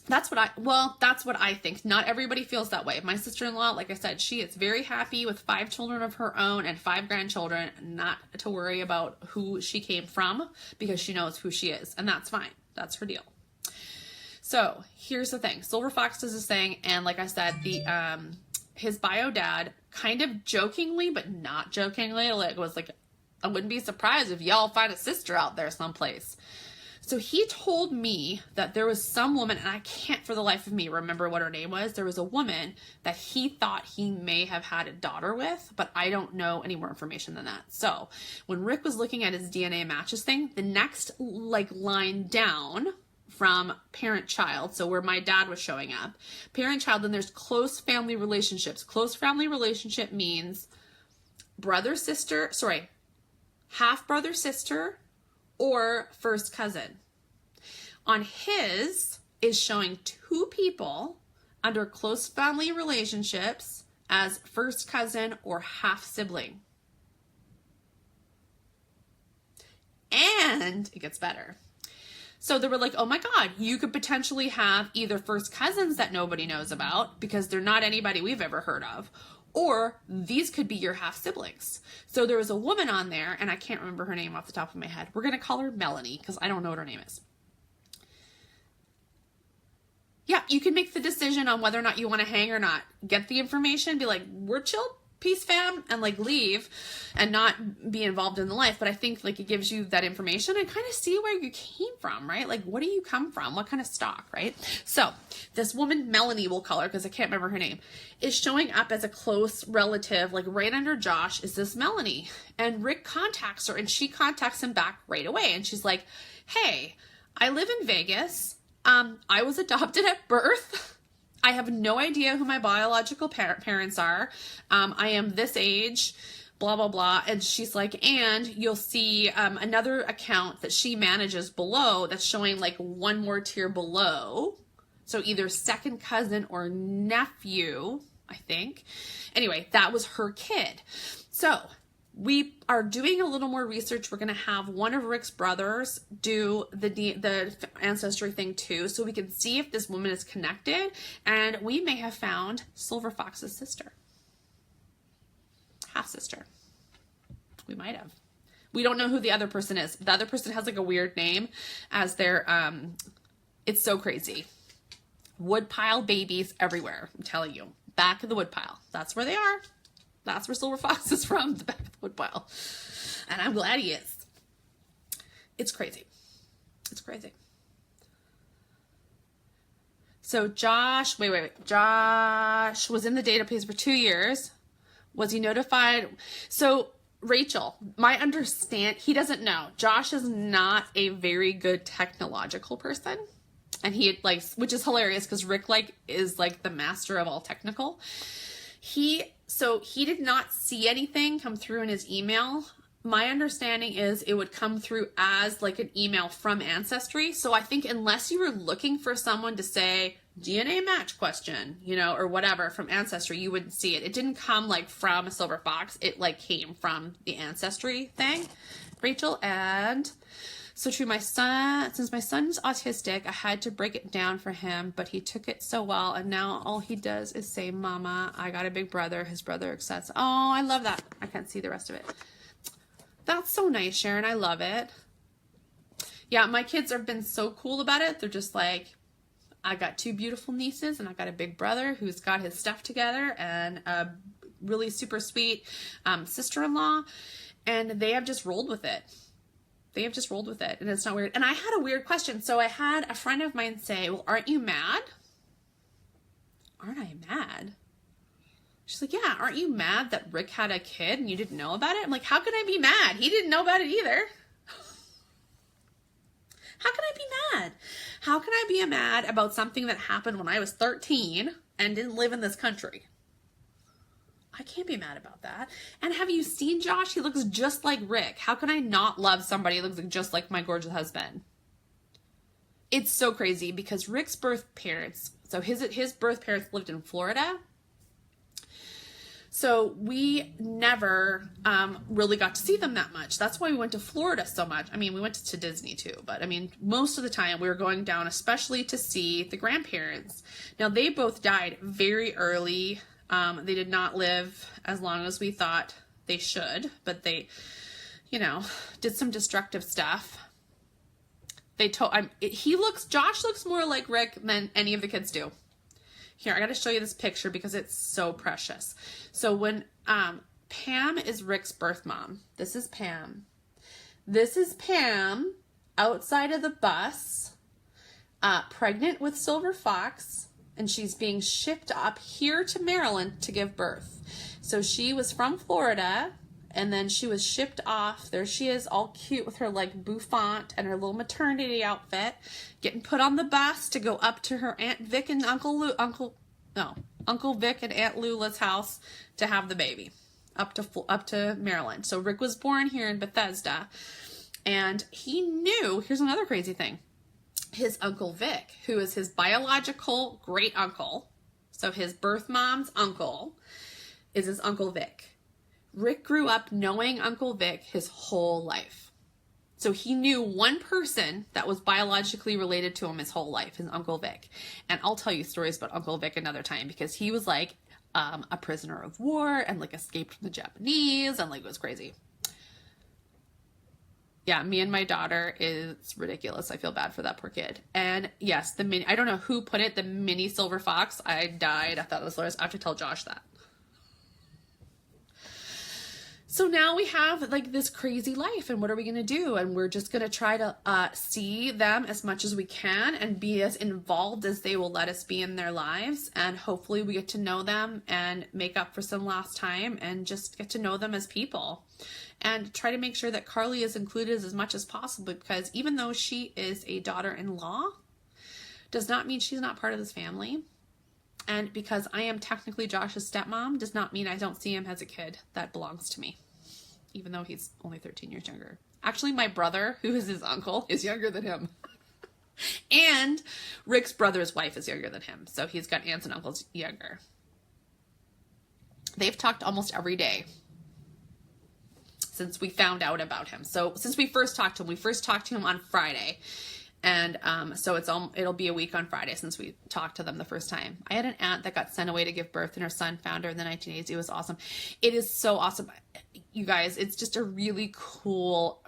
that's what I think. Not everybody feels that way. My sister-in-law, like I said, she is very happy with 5 children of her own and 5 grandchildren, not to worry about who she came from because she knows who she is, and that's fine. That's her deal. So here's the thing. Silver Fox does this thing, and like I said, his bio dad kind of jokingly, but not jokingly, was like, I wouldn't be surprised if y'all find a sister out there someplace. So he told me that there was some woman, and I can't for the life of me remember what her name was. There was a woman that he thought he may have had a daughter with, but I don't know any more information than that. So when Rick was looking at his DNA matches thing, the next line down from parent-child, so where my dad was showing up, parent-child, then there's close family relationships. Close family relationship means half-brother, sister, or first cousin. On his is showing 2 people under close family relationships as first cousin or half sibling. And it gets better. So they were like, oh my God, you could potentially have either first cousins that nobody knows about because they're not anybody we've ever heard of, or these could be your half siblings. So there was a woman on there, and I can't remember her name off the top of my head. We're going to call her Melanie because I don't know what her name is. Yeah, you can make the decision on whether or not you want to hang or not. Get the information, be like, we're chill, peace fam, and leave and not be involved in the life. But I think it gives you that information and kind of see where you came from, right? What do you come from? What kind of stock, right? So this woman, Melanie, we'll call her because I can't remember her name, is showing up as a close relative, right under Josh is this Melanie. And Rick contacts her and she contacts him back right away. And she's like, hey, I live in Vegas. I was adopted at birth. I have no idea who my biological parents are. I am this age, blah, blah, blah. And she's like, and you'll see another account that she manages below that's showing one more tier below. So either second cousin or nephew, I think. Anyway, that was her kid. So we are doing a little more research. We're going to have one of Rick's brothers do the Ancestry thing too, so we can see if this woman is connected, and we may have found Silver Fox's sister. Half-sister. We might have. We don't know who the other person is. The other person has a weird name as their, it's so crazy. Woodpile babies everywhere, I'm telling you. Back of the woodpile. That's where they are. That's where Silver Fox is from, the back of the woodpile. And I'm glad he is. It's crazy. It's crazy. So Josh, Josh was in the database for 2 years. Was he notified? So Rachel, he doesn't know. Josh is not a very good technological person. And he which is hilarious because Rick is the master of all technical. So he did not see anything come through in his email. My understanding is it would come through as an email from Ancestry. So I think unless you were looking for someone to say DNA match question, or whatever from Ancestry, you wouldn't see it. It didn't come from a Silver Fox. It came from the Ancestry thing, Rachel. And so true, since my son's autistic, I had to break it down for him, but he took it so well, and now all he does is say, Mama, I got a big brother. His brother accepts. Oh, I love that. I can't see the rest of it. That's so nice, Sharon. I love it. Yeah, my kids have been so cool about it. They're just I got 2 beautiful nieces, and I got a big brother who's got his stuff together, and a really super sweet sister-in-law, and they have just rolled with it. They have just rolled with it, and it's not weird. And I had a weird question. So I had a friend of mine say, well, aren't you mad? Aren't I mad? She's like, yeah, aren't you mad that Rick had a kid and you didn't know about it? I'm like, how can I be mad? He didn't know about it either. How can I be mad? How can I be mad about something that happened when I was 13 and didn't live in this country? I can't be mad about that. And have you seen Josh? He looks just like Rick. How can I not love somebody who looks just like my gorgeous husband? It's so crazy because Rick's birth parents, so his birth parents lived in Florida. So we never really got to see them that much. That's why we went to Florida so much. I mean, we went to Disney too, but I mean, most of the time we were going down, especially to see the grandparents. Now, they both died very early. They did not live as long as we thought they should, but they, did some destructive stuff. Josh looks more like Rick than any of the kids do. Here, I got to show you this picture because it's so precious. So when Pam is Rick's birth mom, this is Pam. This is Pam outside of the bus, pregnant with Silver Fox, and she's being shipped up here to Maryland to give birth. So she was from Florida, and then she was shipped off. There she is, all cute with her like bouffant and her little maternity outfit, getting put on the bus to go up to her Aunt Vic and Uncle Vic and Aunt Lula's house to have the baby up to Maryland. So Rick was born here in Bethesda, and he knew, here's another crazy thing, his Uncle Vic, who is his biological great uncle, so his birth mom's uncle, is his Uncle Vic. Rick grew up knowing Uncle Vic his whole life. So he knew one person that was biologically related to him his whole life, his Uncle Vic. And I'll tell you stories about Uncle Vic another time, because he was like a prisoner of war and like escaped from the Japanese, and like it was crazy. Yeah, me and my daughter, it's ridiculous. I feel bad for that poor kid. And yes, I don't know who put it, the mini Silver Fox. I died. I thought it was hilarious. I have to tell Josh that. So now we have like this crazy life, and what are we going to do? And we're just going to try to see them as much as we can and be as involved as they will let us be in their lives. And hopefully we get to know them and make up for some lost time and just get to know them as people, and try to make sure that Carly is included as much as possible, because even though she is a daughter-in-law, does not mean she's not part of this family. And because I am technically Josh's stepmom does not mean I don't see him as a kid that belongs to me, even though he's only 13 years younger. Actually, my brother, who is his uncle, is younger than him. And Rick's brother's wife is younger than him. So he's got aunts and uncles younger. They've talked almost every day since we found out about him. So since we first talked to him on Friday. And so it'll be a week on Friday since we talked to them the first time. I had an aunt that got sent away to give birth, and her son found her in the 1980s. It was awesome. It is so awesome. You guys, it's just a really cool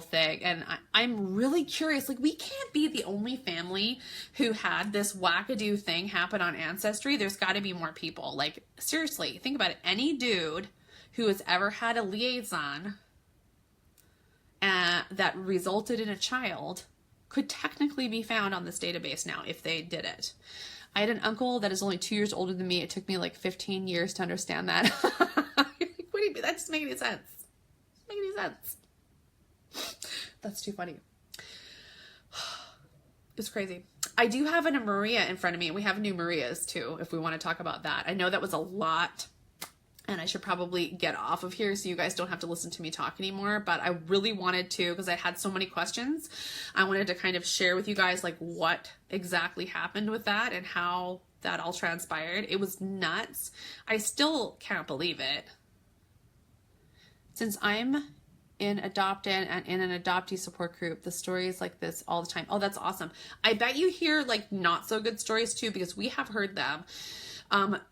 thing. And I'm really curious. Like, we can't be the only family who had this wackadoo thing happen on Ancestry. There's got to be more people. Like, seriously, think about it. Any dude who has ever had a liaison that resulted in a child could technically be found on this database now if they did it. I had an uncle that is only 2 years older than me. It took me like 15 years to understand that. What do you mean? That doesn't make any sense. Doesn't make any sense. That's too funny. It's crazy. I do have a Maria in front of me, and we have new Marias too, if we want to talk about that. I know that was a lot, and I should probably get off of here so you guys don't have to listen to me talk anymore. But I really wanted to, because I had so many questions, I wanted to kind of share with you guys like what exactly happened with that and how that all transpired. It was nuts. I still can't believe it. Since I'm in adopted and in an adoptee support group, the stories like this all the time. Oh, that's awesome. I bet you hear like not so good stories too, because we have heard them.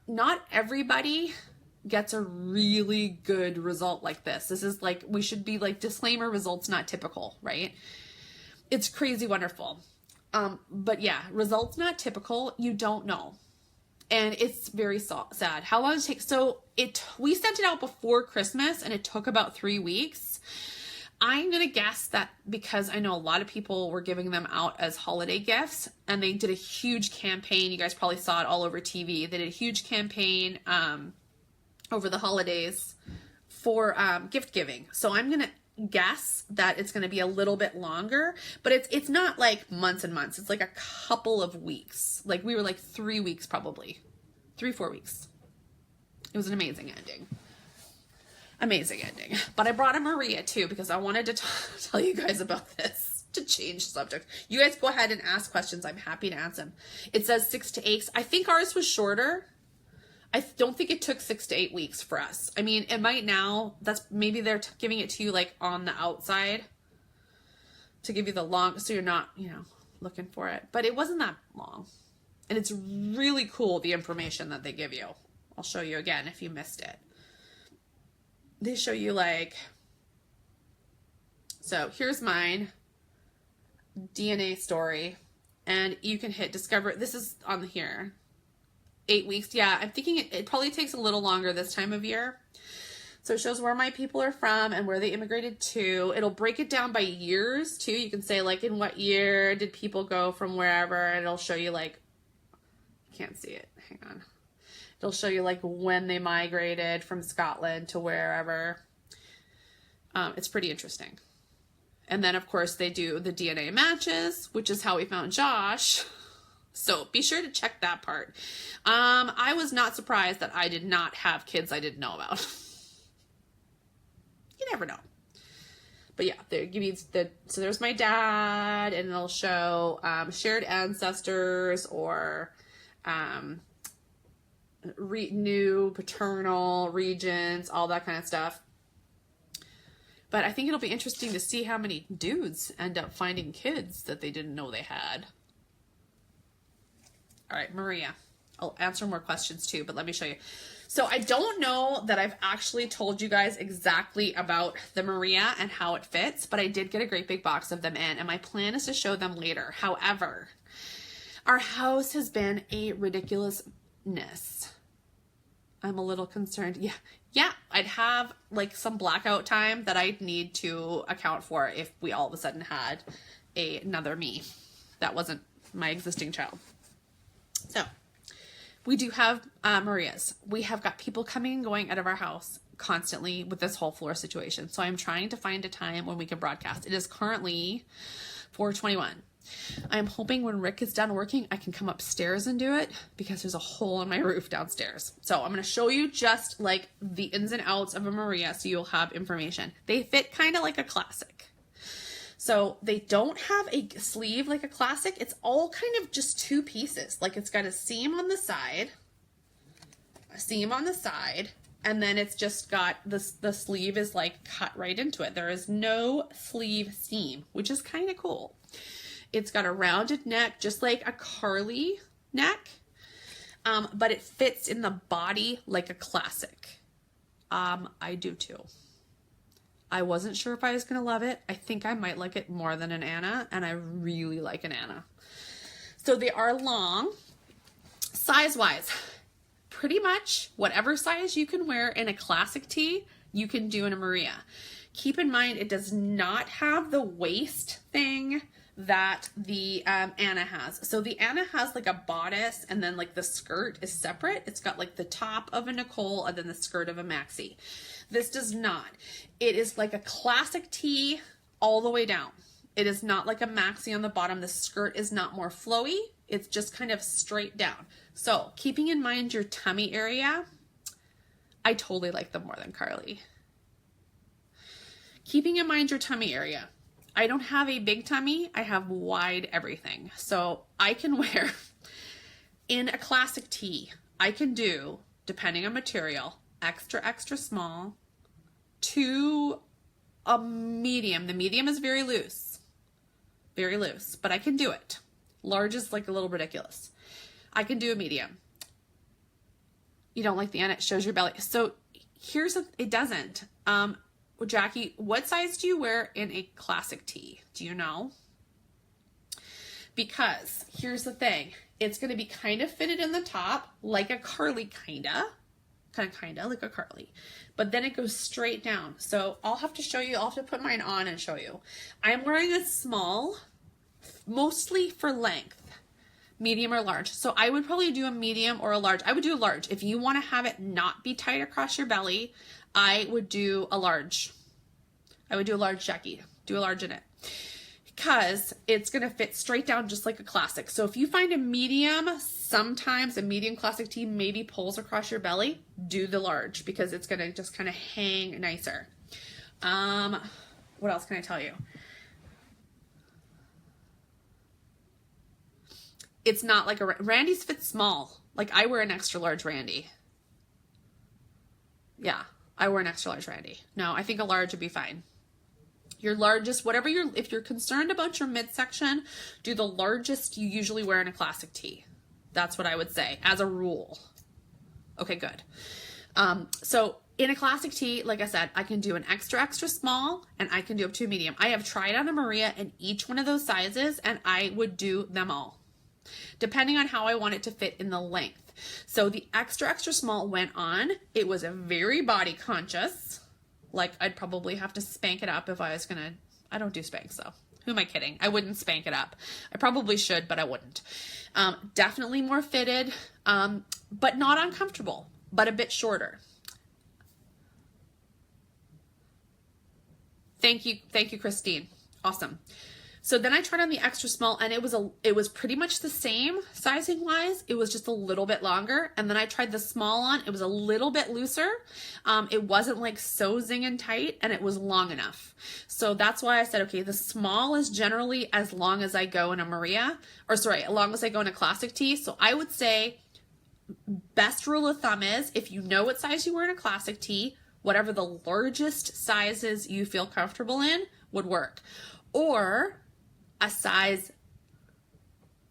Not everybody gets a really good result like this. This is like, we should be like, disclaimer, results not typical, right? It's crazy wonderful. But yeah, results not typical. You don't know. And it's very sad. How long did it take? So we sent it out before Christmas and it took about 3 weeks. I'm going to guess that because I know a lot of people were giving them out as holiday gifts and they did a huge campaign. You guys probably saw it all over TV. They did a huge campaign over the holidays for gift giving. So I'm going to guess that it's going to be a little bit longer, but it's not like months and months. It's like a couple of weeks. Like we were like 3 weeks, probably 3-4 weeks. It was an amazing ending. Amazing ending. But I brought a Maria too because I wanted to tell you guys about this, to change the subject. You guys go ahead and ask questions. I'm happy to answer them. It says 6 to 8. I think ours was shorter. I don't think it took 6 to 8 weeks for us. I mean, it might now. That's maybe they're giving it to you like on the outside to give you the long, so you're not, looking for it. But it wasn't that long. And it's really cool, the information that they give you. I'll show you again if you missed it. They show you so here's mine, DNA story, and you can hit discover. This is on here, 8 weeks. Yeah, I'm thinking it probably takes a little longer this time of year. So it shows where my people are from and where they immigrated to. It'll break it down by years too. You can say in what year did people go from wherever, and it'll show you can't see it. Hang on. It'll show you when they migrated from Scotland to wherever. It's pretty interesting. And then of course they do the DNA matches, which is how we found Josh. So be sure to check that part. I was not surprised that I did not have kids I didn't know about. You never know. But yeah, they give you so there's my dad, and it'll show shared ancestors or new paternal regions, all that kind of stuff. But I think it'll be interesting to see how many dudes end up finding kids that they didn't know they had. All right, Maria. I'll answer more questions too, but let me show you. So I don't know that I've actually told you guys exactly about the Maria and how it fits, but I did get a great big box of them in, and my plan is to show them later. However, our house has been a ridiculousness. I'm a little concerned. Yeah, I'd have some blackout time that I'd need to account for if we all of a sudden had another me that wasn't my existing child. So we do have Marias. We have got people coming and going out of our house constantly with this whole floor situation. So I'm trying to find a time when we can broadcast. It is currently 4:21. I'm hoping when Rick is done working, I can come upstairs and do it because there's a hole in my roof downstairs. So I'm going to show you just the ins and outs of a Maria so you'll have information. They fit kind of like a classic. So they don't have a sleeve like a classic. It's all kind of just two pieces. It's got a seam on the side, and then it's just got the sleeve is cut right into it. There is no sleeve seam, which is kind of cool. It's got a rounded neck, just like a Carly neck, but it fits in the body like a classic. I do too. I wasn't sure if I was going to love it. I think I might like it more than an Anna, and I really like an Anna. So they are long. Size-wise, pretty much whatever size you can wear in a classic tee, you can do in a Maria. Keep in mind, it does not have the waist thing that the Anna has. So the Anna has a bodice, and then the skirt is separate. It's got the top of a Nicole and then the skirt of a Maxi. This does not. It is a classic tee all the way down. It is not like a Maxi on the bottom. The skirt is not more flowy. It's just kind of straight down. So keeping in mind your tummy area, I totally like them more than Carly. Keeping in mind your tummy area, I don't have a big tummy. I have wide everything. So I can wear, in a classic tee, I can do, depending on material, extra, extra small to a medium. The medium is very loose, but I can do it. Large is a little ridiculous. I can do a medium. You don't like the end, it shows your belly. So it doesn't. Jackie, what size do you wear in a classic tee? Do you know? because here's the thing. It's going to be kind of fitted in the top like a curly kind of like a curly, but then it goes straight down. So I'll have to show you, I'll have to put mine on and show you. I'm wearing a small, mostly for length, medium or large. So I would probably do a medium or a large. I would do a large. If you want to have it not be tight across your belly, I would do a large. I would do a large, Jackie. Do a large in it. Because it's going to fit straight down just like a classic. So if you find a medium, sometimes a medium classic tee maybe pulls across your belly, do the large because it's going to just kind of hang nicer. What else can I tell you? It's not like Randy's fit small. Like I wear an extra large Randy. Yeah, I wear an extra large Randy. No, I think a large would be fine. Your largest, whatever if you're concerned about your midsection, do the largest you usually wear in a classic tee. That's what I would say as a rule. Okay, good. So in a classic tee, like I said, I can do an extra, extra small and I can do up to a medium. I have tried on a Maria in each one of those sizes and I would do them all, depending on how I want it to fit in the length. So the extra, extra small went on. It was a very body conscious. Like I'd probably have to spank it up if I was gonna, I don't do spanks though. Who am I kidding? I wouldn't spank it up. I probably should, but I wouldn't. Definitely more fitted, but not uncomfortable, but a bit shorter. Thank you, Christine. Awesome. So then I tried on the extra small and it was pretty much the same sizing wise. It was just a little bit longer. And then I tried the small on. It was a little bit looser. It wasn't like so zinging tight and it was long enough. So that's why I said, okay, the small is generally as long as I go in a Maria, as long as I go in a classic tee. So I would say best rule of thumb is if you know what size you wear in a classic tee, whatever the largest sizes you feel comfortable in would work. Or a size,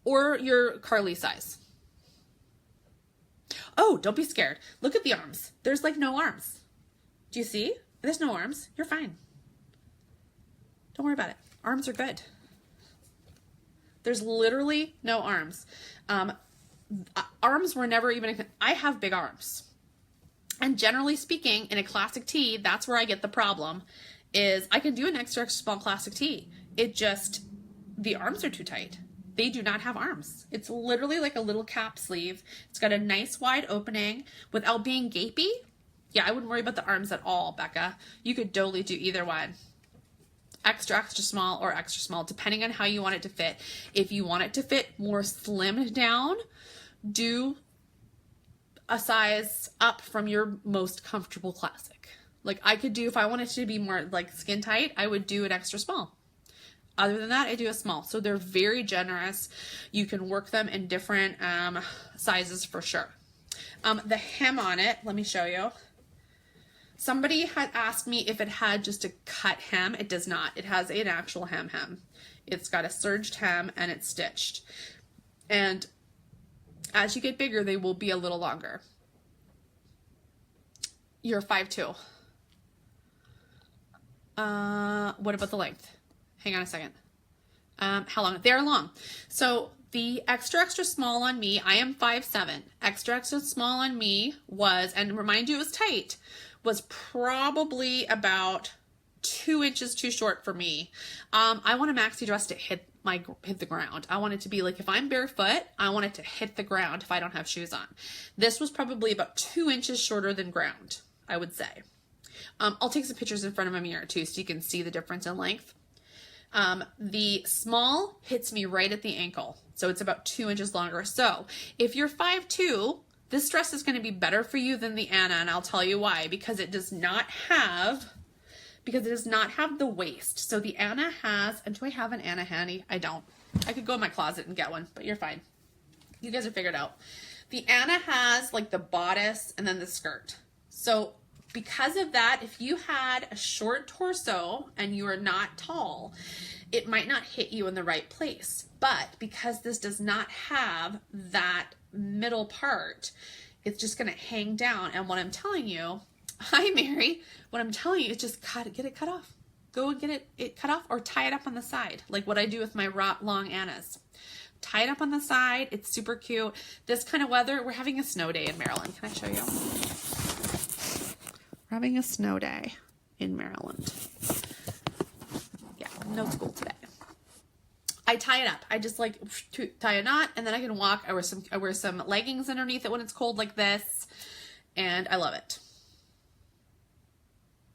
or your Carly size. Oh, don't be scared. Look at the arms. There's like no arms. Do you see? There's no arms. You're fine. Don't worry about it. Arms are good. There's literally no arms. Arms were never even, I have big arms. And generally speaking, in a classic tee, that's where I get the problem, is I can do an extra, extra small classic tee. The arms are too tight. They do not have arms. It's literally like a little cap sleeve. It's got a nice wide opening without being gapey. Yeah, I wouldn't worry about the arms at all, Becca. You could totally do either one. Extra, extra small or extra small, depending on how you want it to fit. If you want it to fit more slimmed down, do a size up from your most comfortable classic. Like I could do, if I wanted to be more like skin tight, I would do an extra small. Other than that, I do a small. So they're very generous. You can work them in different sizes for sure. The hem on it, let me show you. Somebody had asked me if it had just a cut hem. It does not. It has an actual hem. It's got a serged hem and it's stitched. And as you get bigger, they will be a little longer. You're 5'2". What about the length? Hang on a second. How long? They're long. So the extra, extra small on me, I am 5'7". Extra, extra small on me was, and remind you it was tight, was probably about 2 inches too short for me. I want a maxi dress to hit the ground. I want it to be like, if I'm barefoot, I want it to hit the ground if I don't have shoes on. This was probably about 2 inches shorter than ground, I would say. I'll take some pictures in front of a mirror too, so you can see the difference in length. The small hits me right at the ankle, so it's about 2 inches longer. So if you're 5'2", this dress is going to be better for you than the Anna, and I'll tell you why. Because it does not have the waist. So the Anna has, and do I have an Anna handy? I don't. I could go in my closet and get one, but you're fine. You guys are figured out. The Anna has like the bodice and then the skirt. So because of that, if you had a short torso and you are not tall, it might not hit you in the right place. But because this does not have that middle part, it's just going to hang down. And what I'm telling you, hi Mary, what I'm telling you is just get it cut off. Go and get it cut off or tie it up on the side, like what I do with my long Annas. tie it up on the side. It's super cute. This kind of weather, we're having a snow day in Maryland. Can I show you? We're having a snow day in Maryland. Yeah, no school today. I tie it up. I just like tie a knot and then I can walk. I wear some leggings underneath it when it's cold like this, and I love it.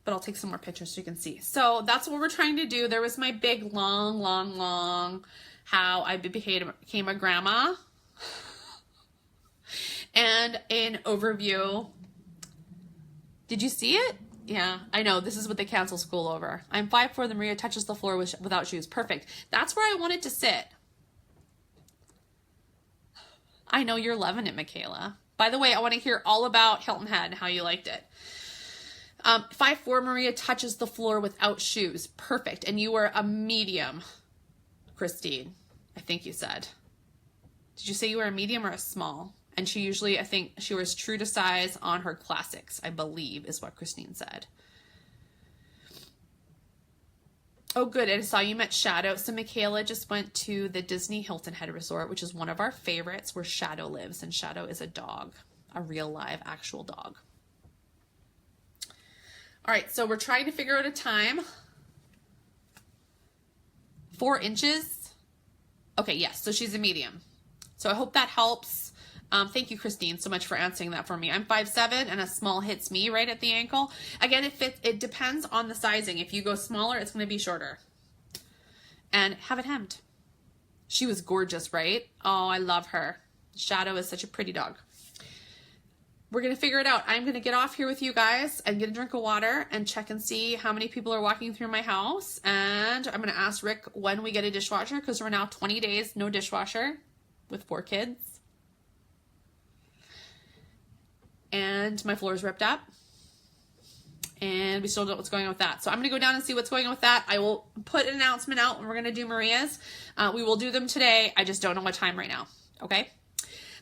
But I'll take some more pictures so you can see. So that's what we're trying to do. There was my big long how I became a grandma and an overview. Did you see it? Yeah, I know. This is what they cancel school over. I'm 5'4". The Maria touches the floor without shoes. Perfect. That's where I wanted to sit. I know you're loving it, Michaela. By the way, I want to hear all about Hilton Head and how you liked it. 5'4", Maria touches the floor without shoes. Perfect. And you were a medium, Christine, I think you said. Did you say you were a medium or a small? And she usually, I think she wears true to size on her classics, I believe is what Christine said. Oh, good. I saw you met Shadow. So Michaela just went to the Disney Hilton Head Resort, which is one of our favorites, where Shadow lives. And Shadow is a dog, a real live actual dog. All right, so we're trying to figure out a time. 4 inches. Okay, yes, so she's a medium. So I hope that helps. Thank you, Christine, so much for answering that for me. I'm 5'7", and a small hits me right at the ankle. Again, it depends on the sizing. If you go smaller, it's going to be shorter. And have it hemmed. She was gorgeous, right? Oh, I love her. Shadow is such a pretty dog. We're going to figure it out. I'm going to get off here with you guys and get a drink of water and check and see how many people are walking through my house. And I'm going to ask Rick when we get a dishwasher, because we're now 20 days no dishwasher with 4 kids. And my floor is ripped up. And we still don't know what's going on with that. So I'm going to go down and see what's going on with that. I will put an announcement out when we're going to do Maria's. We will do them today. I just don't know what time right now. Okay?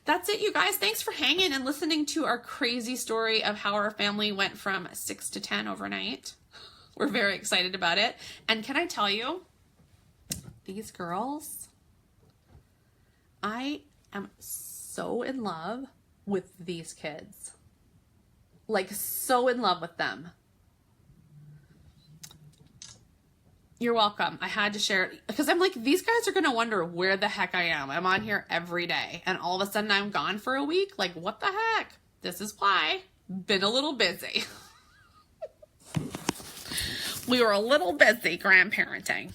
That's it, you guys. Thanks for hanging and listening to our crazy story of how our family went from 6 to 10 overnight. We're very excited about it. And can I tell you, these girls, I am so in love with these kids. Like, so in love with them. You're welcome. I had to share it because I'm like, these guys are going to wonder where the heck I am. I'm on here every day and all of a sudden I'm gone for a week. Like, what the heck? This is why. Been a little busy. We were a little busy grandparenting.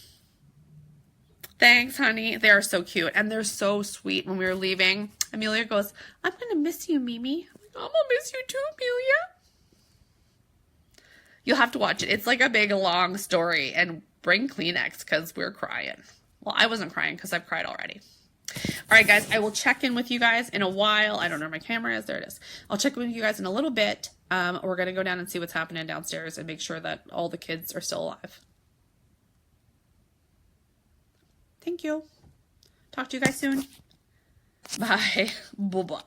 Thanks, honey. They are so cute and they're so sweet. When we were leaving, Amelia goes, I'm going to miss you, Mimi. I'm going to miss you too, Amelia. You'll have to watch it. It's like a big, long story. And bring Kleenex because we're crying. Well, I wasn't crying because I've cried already. All right, guys. I will check in with you guys in a while. I don't know where my camera is. There it is. I'll check in with you guys in a little bit. We're going to go down and see what's happening downstairs and make sure that all the kids are still alive. Thank you. Talk to you guys soon. Bye. Bye-bye.